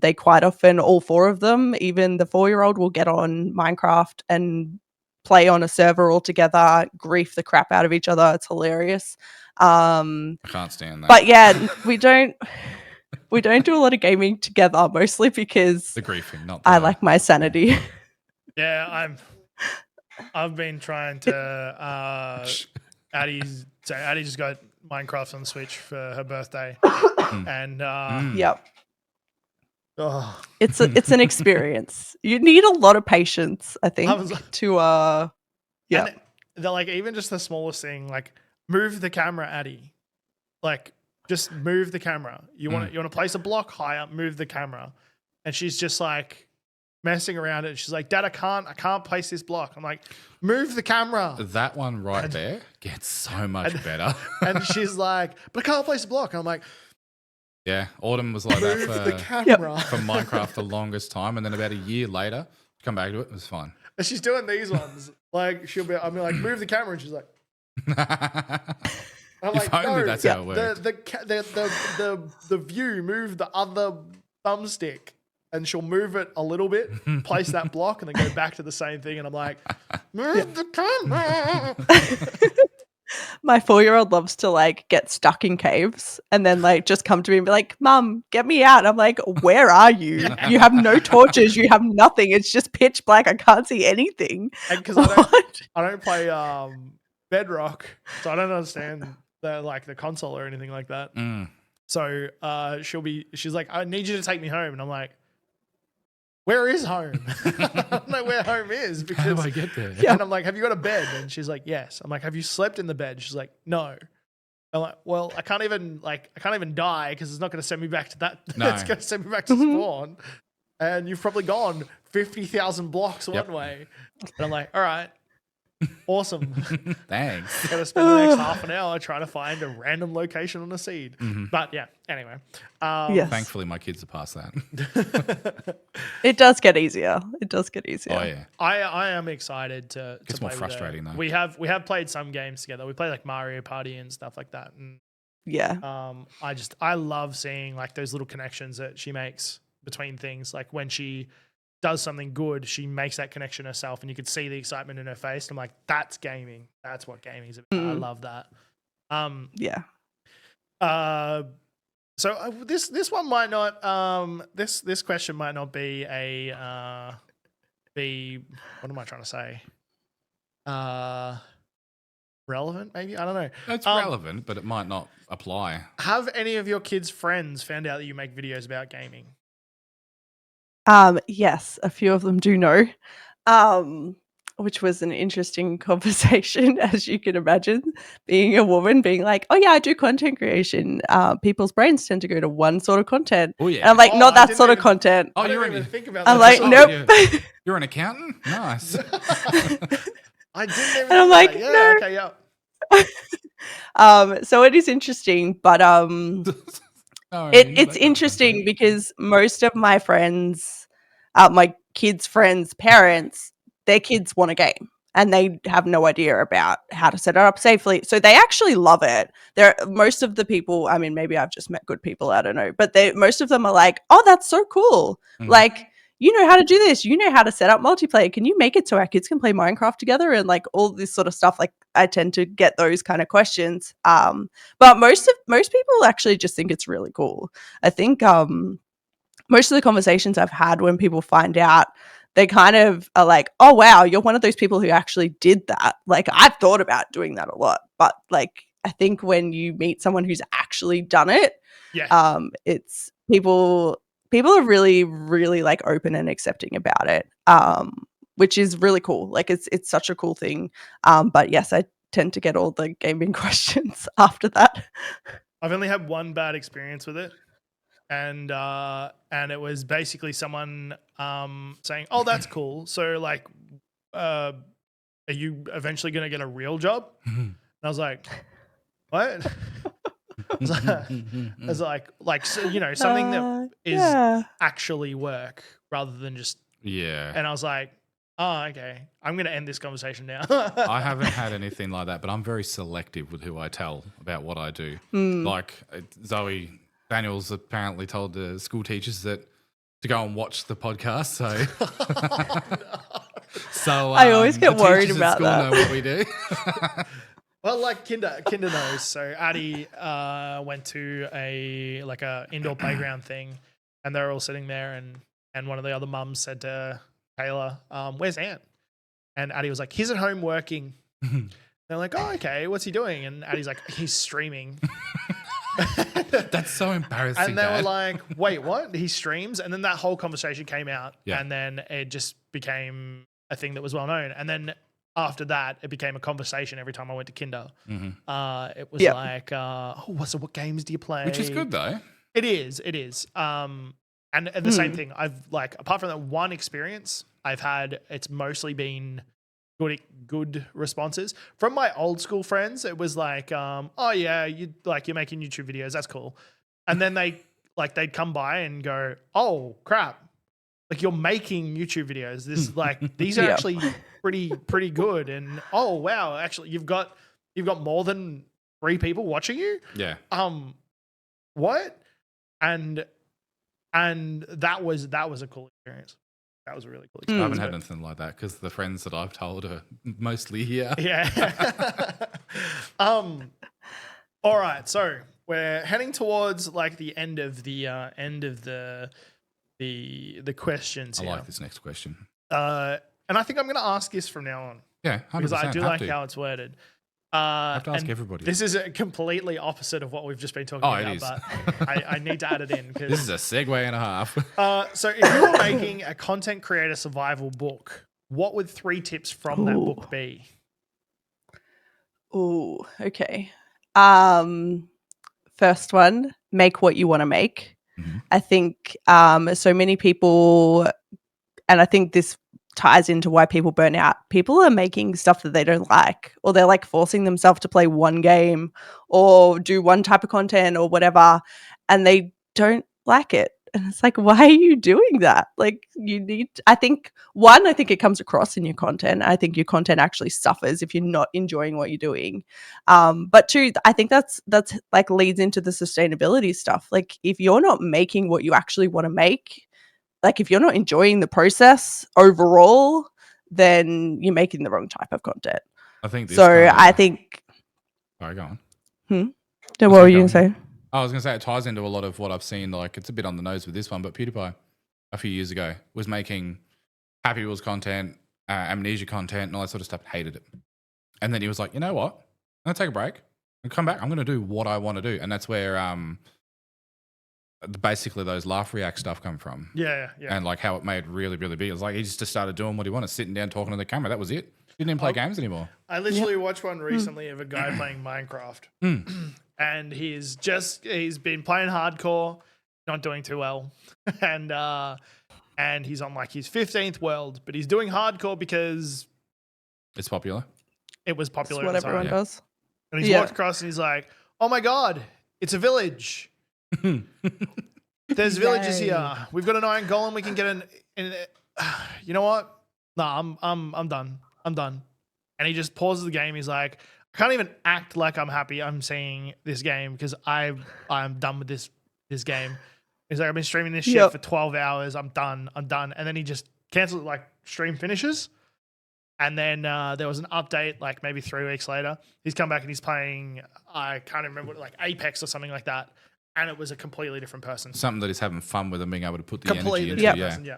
They quite often, all four of them, even the 4-year-old, will get on Minecraft and play on a server all together, grief the crap out of each other. It's hilarious. I can't stand that. But yeah, we don't do a lot of gaming together, mostly because the griefing, not I like my sanity. Yeah, I've been trying to Addie just got Minecraft on the Switch for her birthday. And yep. Oh. It's an experience. You need a lot of patience, I think, to yeah. And they're like, even just the smallest thing, like move the camera, Addie. Like just move the camera. You want to place a block higher, move the camera. And she's just like messing around it. She's like, Dad, I can't place this block. I'm like, move the camera. That one right there gets so much better. And she's like, but I can't place a block. And I'm like, yeah, Autumn was like move that the camera. for Minecraft the longest time, and then about a year later, come back to it, it was fine. And she's doing these ones. Like I'm like, move the camera, and she's like, I'm like, no, that's how it works. The view, move the other thumbstick, and she'll move it a little bit, place that block, and then go back to the same thing. And I'm like, move the camera. My 4-year-old loves to like get stuck in caves and then like just come to me and be like, Mum, get me out. I'm like, where are you? Yeah. You have no torches. You have nothing. It's just pitch black. I can't see anything. And because I don't play Bedrock, so I don't understand the console or anything like that. So she's like, I need you to take me home. And I'm like, where is home? I don't know where home is. Because, how do I get there? And I'm like, have you got a bed? And she's like, yes. I'm like, have you slept in the bed? She's like, no. I'm like, well, I can't even die because it's not going to send me back to that. No. It's going to send me back to spawn. And you've probably gone 50,000 blocks one way. And I'm like, all right. Awesome. Thanks. Gotta spend the next half an hour trying to find a random location on a seed. But yeah, anyway. Yes. Thankfully, my kids are past that. It does get easier. Oh yeah. I am excited to It's play more frustrating though. We have played some games together. We play like Mario Party and stuff like that. And yeah. I love seeing like those little connections that she makes between things. Like when she does something good, she makes that connection herself, and you could see the excitement in her face. I'm like, that's gaming. That's what gaming is about. I love that. Yeah. So this one might not. This question might not be a what am I trying to say? Relevant, maybe? I don't know. It's relevant, but it might not apply. Have any of your kids' friends found out that you make videos about gaming? Yes, a few of them do know, which was an interesting conversation, as you can imagine, being a woman, being like, oh yeah, I do content creation. People's brains tend to go to one sort of content. Oh yeah. And I'm like, not that sort of content. Oh, you didn't even think about I'm that. like, nope. You're an accountant? Nice. I didn't even And I'm like, yeah, no. okay, yeah. So it is interesting, but it's interesting because most of my friends, my kids' friends' parents, their kids want a game and they have no idea about how to set it up safely. So they actually love it. Most of the people, I mean, maybe I've just met good people, I don't know, but most of them are like, oh, that's so cool. Like, you know how to do this. You know how to set up multiplayer. Can you make it so our kids can play Minecraft together? And like all this sort of stuff. Like I tend to get those kind of questions. But most people actually just think it's really cool. I think most of the conversations I've had when people find out, they kind of are like, oh wow, you're one of those people who actually did that. Like I've thought about doing that a lot, but like I think when you meet someone who's actually done it, it's people are really, really like open and accepting about it. which is really cool. Like it's such a cool thing. But yes, I tend to get all the gaming questions after that. I've only had one bad experience with it, and it was basically someone saying, "Oh, that's cool. So like, are you eventually going to get a real job?" And I was like, "What?" I was like so, you know, something that is Yeah. actually work rather than just. Yeah. And I was like, "Oh, okay. I'm going to end this conversation now." I haven't had anything like that, but I'm very selective with who I tell about what I do. Like Daniel's apparently told the school teachers that to go and watch the podcast. So, I always get the worried teachers at about school that. know what we do. Well, like Kinder knows. So Addie went to a indoor playground thing, and they're all sitting there, and one of the other mums said to Taylor, "Where's Ant?" And Addie was like, "He's at home working." They're like, "Oh, okay. What's he doing?" And Addie's like, "He's streaming." That's so embarrassing. And they were Dad. like, "Wait, what? He streams?" And then that whole conversation came out, Yeah. and then it just became a thing that was well known. And then after that, it became a conversation every time I went to Kinder. It was like, "Oh, what games do you play?" Which is good though. It is. And the same thing. I've apart from that one experience I've had, it's mostly been good responses from my old school friends. It was like, "Oh yeah, you're making YouTube videos. That's cool." And then they'd come by and go, "Oh crap. Like you're making YouTube videos. This these are actually pretty good." And "Oh wow, actually you've got more than 3 people watching you?" Yeah. What? And that was a cool experience. That was a really cool I experience. haven't had anything like that because the friends that I've told are mostly here. Yeah. All right. So we're heading towards the end of the questions I here. like this next question. And I think I'm going to ask this from now on Yeah, 100%. because I do have like to. how it's worded. I have to ask and everybody. This is a completely opposite of what we've just been talking about, it is. but I need to add it in because This is a segue and a half. So if you were making a content creator survival book, what would 3 tips from that book be? Oh, okay. First one, make what you want to make. I think so many people, and I think this ties into why people burn out. People are making stuff that they don't like, or they're forcing themselves to play one game or do one type of content or whatever, and they don't like it. And it's like, why are you doing that? You need, I think it comes across in your content. I think your content actually suffers if you're not enjoying what you're doing. But 2, I think that's leads into the sustainability stuff. If you're not making what you actually want to make, if you're not enjoying the process overall, then you're making the wrong type of content. I think this I think. Sorry, go on. What were you going to say? I was going to say it ties into a lot of what I've seen. It's a bit on the nose with this one, but PewDiePie a few years ago was making Happy Wheels content, Amnesia content, and all that sort of stuff. Hated it. And then he was like, you know what? I'm going to take a break and come back. I'm going to do what I want to do. And that's where basically those laugh react stuff come from. Yeah. And how it made really, really big. It was he just started doing what he wanted, sitting down, talking to the camera. That was it. Didn't even play games anymore. I literally watched one recently of a guy playing Minecraft. And he's been playing hardcore, not doing too well. And he's on his 15th world, but he's doing hardcore because it's popular. It was popular. It's what everyone does. And he's walked across and he's like, "Oh my God, it's a village. There's villages here. We've got an iron golem. We can get you know what? No, I'm done. I'm done." And he just pauses the game. He's like, "I can't even act like I'm happy I'm seeing this game because I'm done with this game." He's like, "I've been streaming this shit for 12 hours. I'm done. And then he just cancels it, stream finishes. And then there was an update maybe 3 weeks later. He's come back and he's playing, I can't remember what, Apex or something like that. And it was a completely different person. Something that he's having fun with and being able to put the Completely energy different into. person, yeah.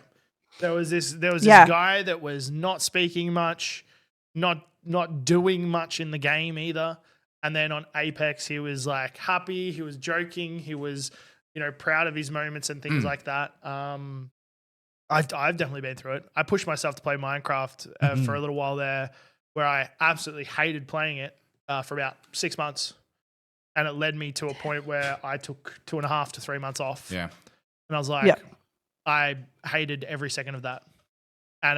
There was this guy that was not speaking much, not doing much in the game either. And then on Apex, he was happy, he was joking, he was proud of his moments and things like that. I've definitely been through it. I pushed myself to play Minecraft for a little while there, where I absolutely hated playing it for about 6 months, and it led me to a point where I took 2.5 to 3 months off. Yeah. And I was like, I hated every second of that, and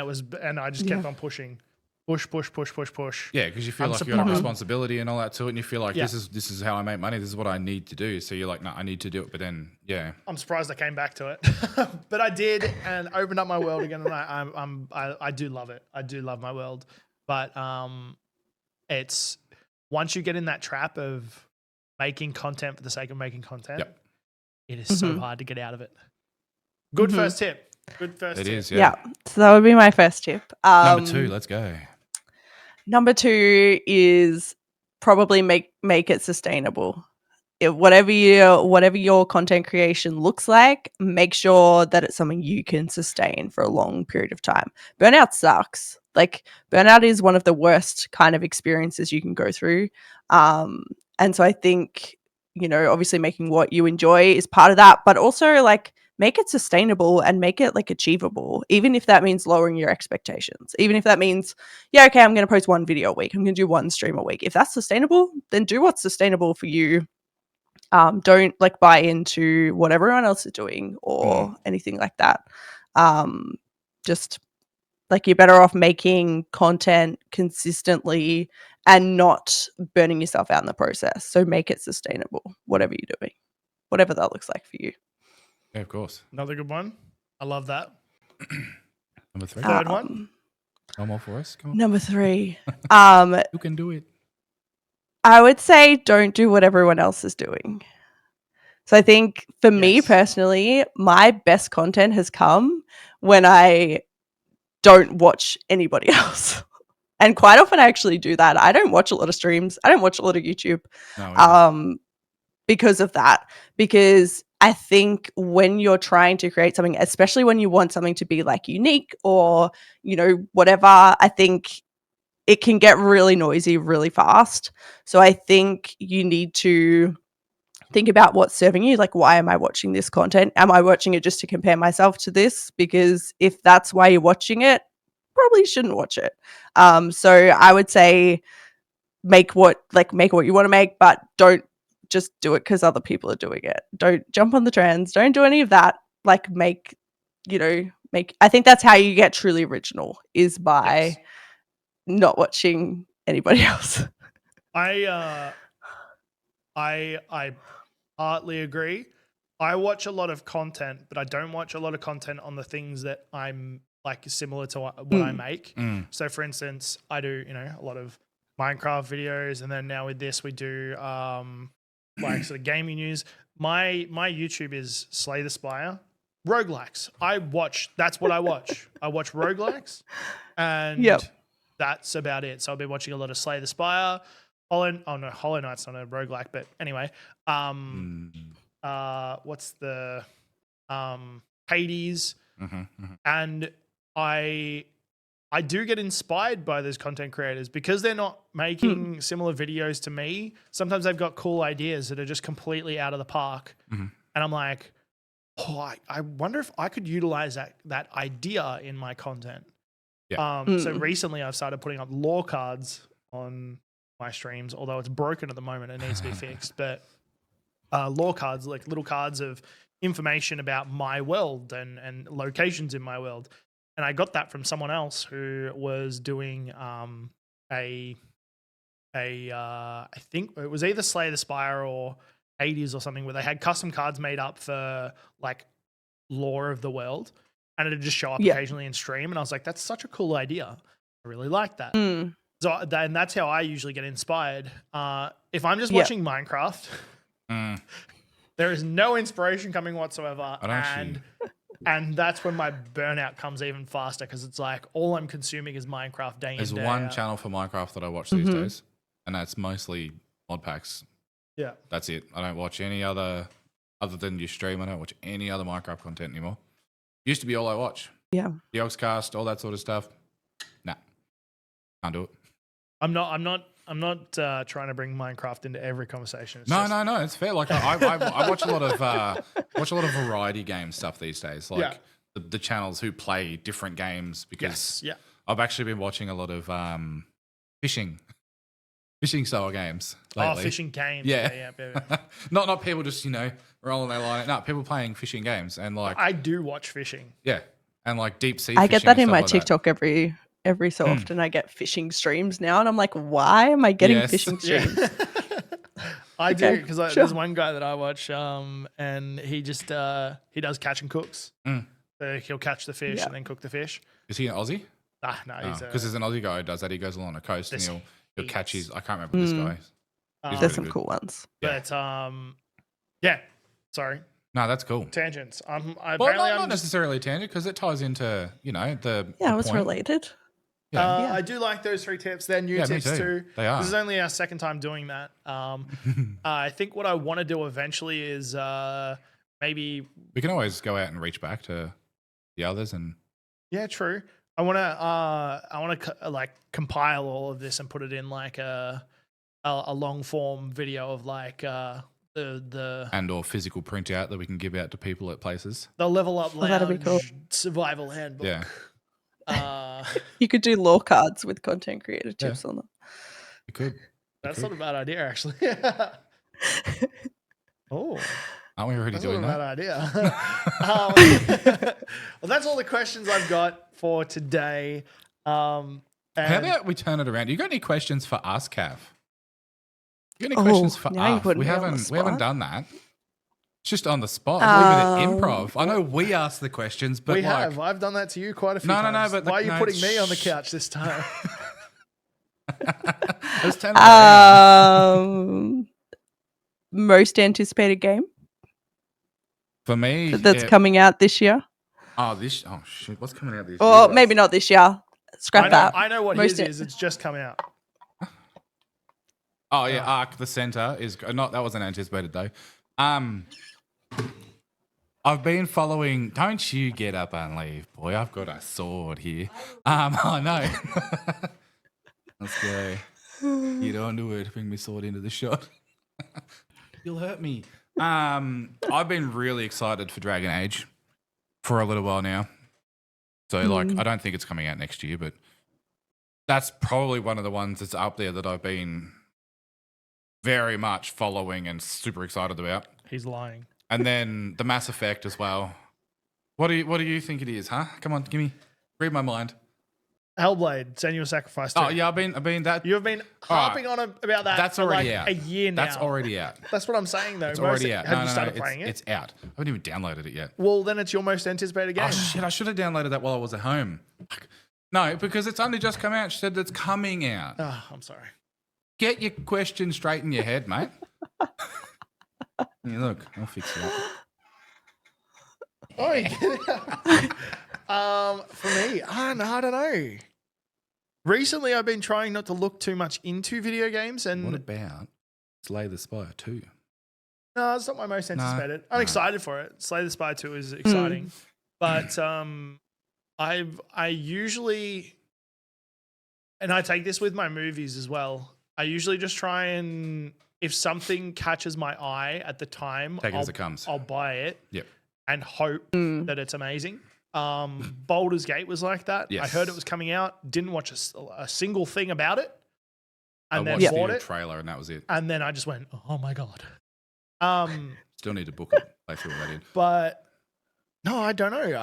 I just kept on pushing, push. Yeah, because you feel like you got a responsibility and all that to it, and you feel like this is how I make money. This is what I need to do. So you're like, no, I need to do it. But then, I'm surprised I came back to it, but I did, and opened up my world again. And I do love it. I do love my world, but it's once you get in that trap of making content for the sake of making content, it is so hard to get out of it. Good first tip. Good first tip. It is, yeah. So that would be my first tip. Number 2, let's go. Number 2 is probably make it sustainable. Whatever your content creation looks like, make sure that it's something you can sustain for a long period of time. Burnout sucks. Like, burnout is one of the worst kind of experiences you can go through. And so I think, obviously making what you enjoy is part of that, but also like make it sustainable and make it like achievable, even if that means lowering your expectations, even if that means, I'm going to post 1 video a week. I'm going to do 1 stream a week. If that's sustainable, then do what's sustainable for you. Don't like buy into what everyone else is doing or anything like that. Just like, you're better off making content consistently and not burning yourself out in the process. So make it sustainable, whatever you're doing, whatever that looks like for you. Yeah, of course. Another good one. I love that. Number 3. Third one. Come on for us. Come on. Number 3. You can do it. I would say don't do what everyone else is doing. So I think for me personally, my best content has come when I don't watch anybody else. And quite often I actually do that. I don't watch a lot of streams. I don't watch a lot of YouTube because of that. Because I think when you're trying to create something, especially when you want something to be like unique or, whatever, I think it can get really noisy really fast. So I think you need to think about what's serving you. Like, why am I watching this content? Am I watching it just to compare myself to this? Because if that's why you're watching it, probably shouldn't watch it. So I would say make what you want to make, but don't just do it because other people are doing it. Don't jump on the trends. Don't do any of that. Like, I think that's how you get truly original, is by not watching anybody else. I partly agree. I watch a lot of content, but I don't watch a lot of content on the things that I'm like similar to what I make. So for instance, I do, a lot of Minecraft videos, and then now with this we do like sort of gaming news. My YouTube is Slay the Spire, roguelikes. That's what I watch. I watch roguelikes, and that's about it. So I've been watching a lot of Slay the Spire. Hollow Knight's not a roguelike, but anyway. What's the Hades? And I do get inspired by those content creators because they're not making similar videos to me. Sometimes they've got cool ideas that are just completely out of the park. And I'm like, I wonder if I could utilize that idea in my content. So recently I've started putting up lore cards on my streams, although it's broken at the moment. It needs to be fixed. But lore cards, like little cards of information about my world and locations in my world. And I got that from someone else who was doing I think it was either Slay the Spire or Hades or something, where they had custom cards made up for like lore of the world, and it'd just show up occasionally in stream. And I was like, that's such a cool idea. I really like that. So and that's how I usually get inspired. If I'm just watching Minecraft, there is no inspiration coming whatsoever. And that's when my burnout comes even faster, because it's like all I'm consuming is Minecraft day in, day out. There's one channel for Minecraft that I watch these days, and that's mostly mod packs. Yeah. That's it. I don't watch any other than your stream. I don't watch any other Minecraft content anymore. Used to be all I watch. Yeah. The Oxcast, all that sort of stuff. Nah. Can't do it. I'm not trying to bring Minecraft into every conversation. No, it's fair. Like I watch a lot of variety game stuff these days. Like the channels who play different games because Yes. Yeah. I've actually been watching a lot of fishing style games lately. Oh, fishing games. Yeah. Yeah. not people just rolling their line. No, people playing fishing games and like I do watch fishing. yeah, and like deep sea. I fishing get that and in stuff my like that. TikTok every so often. I get fishing streams now, and I'm like, why am I getting Yes. fishing streams? I do Okay, because sure. there's one guy that I watch, and he just he does catch and cooks. So he'll catch the fish and then cook the fish. Is he an Aussie? No, he's Because there's an Aussie guy who does that. He goes along the coast and he'll catch his. I can't remember this guy. He's There's really some good. cool ones. But yeah, sorry, No, that's cool. tangents. Well, Apparently not I'm just, necessarily tangent because it ties into the Yeah, the it was point. related. Yeah. I do like those 3 tips. They're new Yeah, me tips too. too. They are. This is only our second time doing that. I think what I want to do eventually is maybe. We can always go out and reach back to the others and Yeah, true. I want to like compile all of this and put it in like a long form video of like the and or physical printout that we can give out to people at places. level up lounge that'd be cool. survival handbook. Yeah. You could do law cards with content creator tips on them. We could. That's not a bad idea, actually. Oh, Aren't we already that's doing not a that? bad idea. Well, that's all the questions I've got for today. How And about we turn it around? You got any questions for us, Caff? You got any questions for now you us? put We me on the haven't spot. done that. It's just on the spot. Leave it at improv. I know we ask the questions, but we like, have. I've done that to you quite a few No, no, times. no, but why are you no, putting me on the shh. couch this time? let's turn it around. Most anticipated game For me, that's coming out this year. Oh shit! What's coming out this Or year? maybe not this year. Scrap that. I know what Most his is. It's just come out. Oh yeah, Arc the Center is not. That wasn't anticipated though. I've been following. Don't you get up and leave, boy. I've got a sword here. I know. Let's go. You don't do it. Bring my sword into the shot. You'll hurt me. I've been really excited for Dragon Age for a little while now. So like, I don't think it's coming out next year, but that's probably one of the ones that's up there that I've been very much following and super excited about. He's lying. And then the Mass Effect as well. What do you think it is, huh? Come on, read my mind. Hellblade, Senua's Sacrifice. Oh yeah, I've been that. You've been harping on about that. That's for already like out. a year now. That's already out. That's what I'm saying though. It's already out. Have you started playing it? It's out. I haven't even downloaded it yet. Well, then it's your most anticipated game. Oh shit! I should have downloaded that while I was at home. Fuck. No, because it's only just come out. She said it's coming out. Oh, I'm sorry. Get your question straight in your head, mate. Yeah, look, I'll fix it up. Oh, you get it? For me, I don't know. Recently, I've been trying not to look too much into video games, and What about Slay the Spire 2? no, it's not my most anticipated. I'm excited for it. Slay the Spire 2 is exciting, but I usually, and I take this with my movies as well. I usually just try and, if something catches my eye at the time, Take it as it comes. I'll buy it. Yep. And hope that it's amazing. Baldur's Gate was like that. Yes. I heard it was coming out. Didn't watch a single thing about it, and I then watched bought the it. trailer and that was it. And then I just went, "Oh my god!" Still need to book it. Play through that in. But no, I don't know.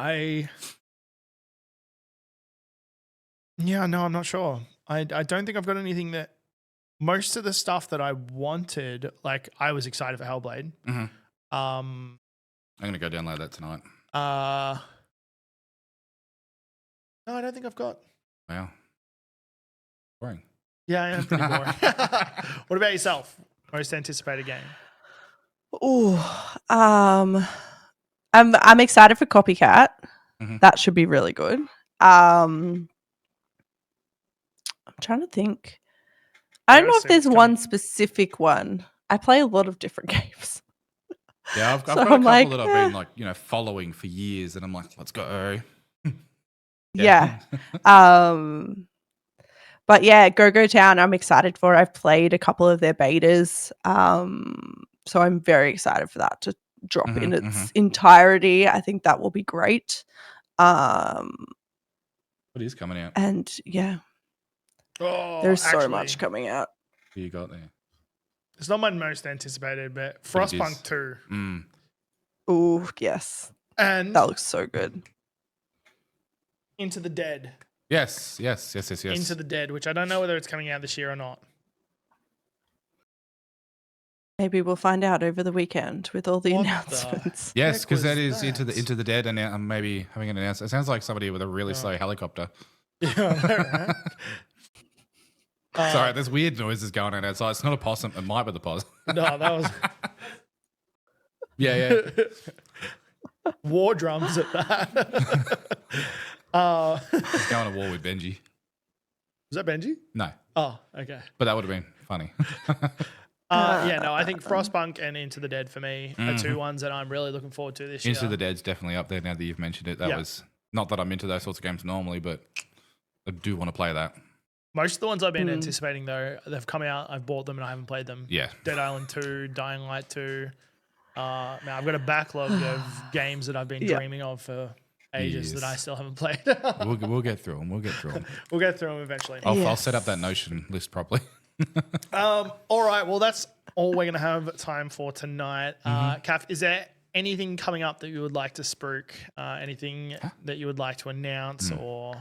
I'm not sure. I don't think I've got anything that. Most of the stuff that I wanted, like I was excited for Hellblade. Mm-hmm. I'm gonna go download that tonight. No, I don't think I've got. Wow. Boring. Yeah, I am pretty boring. What about yourself? Most anticipated game? Oh, I'm excited for Copycat. Mhm. That should be really good. I'm trying to think. I don't know if there's one specific one. I play a lot of different games. Yeah, I've So got a couple I'm like, that I've been like, following for years, and I'm like, let's go. Yeah. But yeah, Go Town, I'm excited for. I've played a couple of their betas. So I'm very excited for that to drop in its entirety. I think that will be great. Um, What is coming out? and yeah, Oh, there's so actually, much coming out. What you got there? It's not my most anticipated, but But it is. Frostpunk 2. Mm. Oh yes, And that looks so good. Into the Dead. Yes. Into the Dead, which I don't know whether it's coming out this year or not. Maybe we'll find out over the weekend with all the What the announcements. Yes, heck because that was is Into the Dead, and maybe having an announcement. It sounds like somebody with a really slow helicopter. Yeah, I know, right? Sorry, there's weird noises going on outside. It's not a possum. It might be the possum. No, that was yeah. war drums at that. He's going to war with Benji. Was that Benji? No, Oh, okay. but that would have been funny. Yeah, no, I think Frostpunk and Into the Dead for me are two ones that I'm really looking forward to this year. Into the Dead's definitely up there now that you've mentioned it. That was not that I'm into those sorts of games normally, but I do want to play that. Most of the ones I've been anticipating, though, they've come out. I've bought them and I haven't played them. Yeah. Dead Island 2, Dying Light 2. Now I've got a backlog of games that I've been dreaming of for ages that I still haven't played. We'll get through them. We'll get through them eventually. I'll set up that Notion list properly. All right. Well, that's all we're going to have time for tonight. Caff, is there anything coming up that you would like to spruik? Anything that you would like to announce or...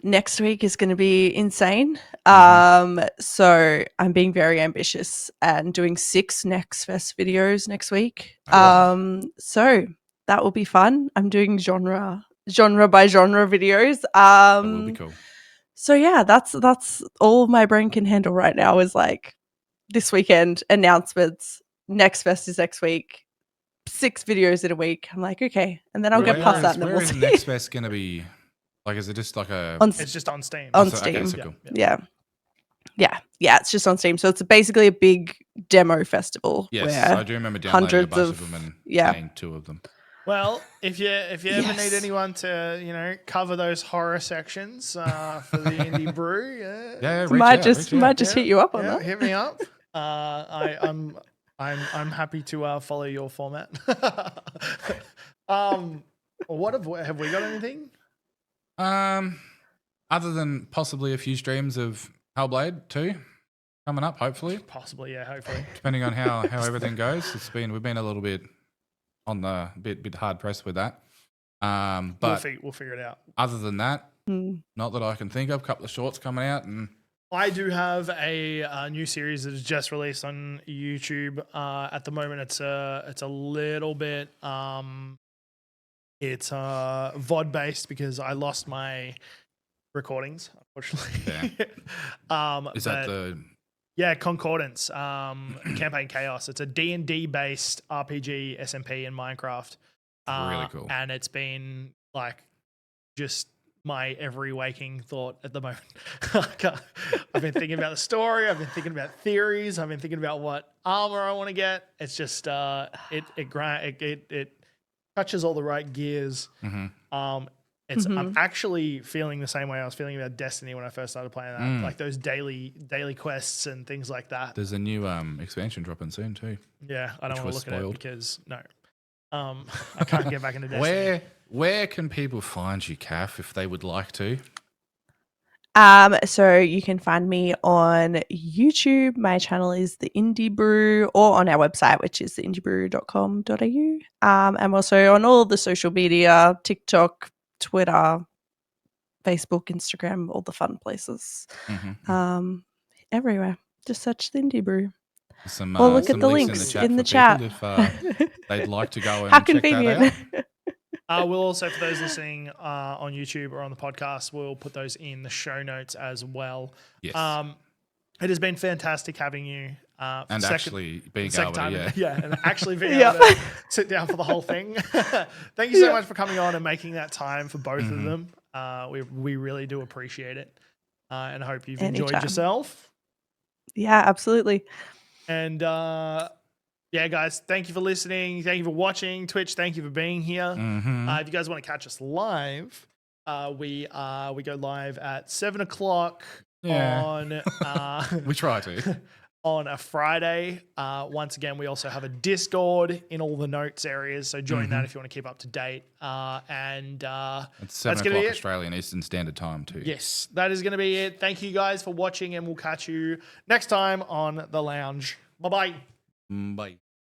Next week is going to be insane. So I'm being very ambitious and doing 6 Next Fest videos next week. So that will be fun. I'm doing genre by genre videos. That will be cool. So yeah, that's all my brain can handle right now is like this weekend announcements. Next Fest is next week. 6 videos in a week. I'm like, okay, and then I'll get past that. And then where we'll is see. Next Fest going to be? Like, is it just like a? It's just on Steam. On Okay, Steam. so cool. Yeah. It's just on Steam. So it's basically a big demo festival. Yes, where I do remember downloading a bunch of them and yeah. playing 2 of them. Well, if you ever need anyone to cover those horror sections for the Indie Brew, might just hit you up on that. Hit me up. I'm happy to follow your format. What have we got anything? Other than possibly a few streams of Hellblade 2 coming up, hopefully. Possibly, yeah, hopefully. Depending on how everything goes, we've been a little bit on the bit hard pressed with that. But we'll figure it out. Other than that, not that I can think of. A couple of shorts coming out, and I do have a new series that is just released on YouTube. At the moment, it's a little bit it's VOD based because I lost my recordings, unfortunately. Is that the? Yeah, Concordance, Campaign Chaos. It's a D&D based RPG, SMP in Minecraft. Really cool. And it's been like just my every waking thought at the moment. I've been thinking about the story. I've been thinking about theories. I've been thinking about what armor I want to get. It's just it touches all the right gears. I'm actually feeling the same way I was feeling about Destiny when I first started playing that, like those daily quests and things like that. There's a new expansion dropping soon too. Yeah, I don't want to look at it because I can't get back into Destiny. Where can people find you, Caff, if they would like to? So you can find me on YouTube. My channel is the Indie Brew, or on our website, which is theindiebrew.com.au. I'm also on all the social media, TikTok, Twitter, Facebook, Instagram, all the fun places. Everywhere. Just search the Indie Brew. Or look at the links in the chat. If they'd like to go and How check convenient. that out. We'll also, for those listening on YouTube or on the podcast, we'll put those in the show notes as well. Yes. It has been fantastic having you. And actually being able to, and actually being able to sit down for the whole thing. Thank you so much for coming on and making that time for both of them. We really do appreciate it, and I hope you've enjoyed yourself. Yeah, absolutely. And guys, thank you for listening. Thank you for watching Twitch. Thank you for being here. If you guys want to catch us live, we go live at 7:00 on. we try to. on a Friday. Once again, we also have a Discord in all the notes areas, so join that if you want to keep up to date. It's 7 that's gonna o'clock be it. Australian Eastern Standard Time too. Yes, that is going to be it. Thank you guys for watching, and we'll catch you next time on The Lounge. Bye-bye. Bye.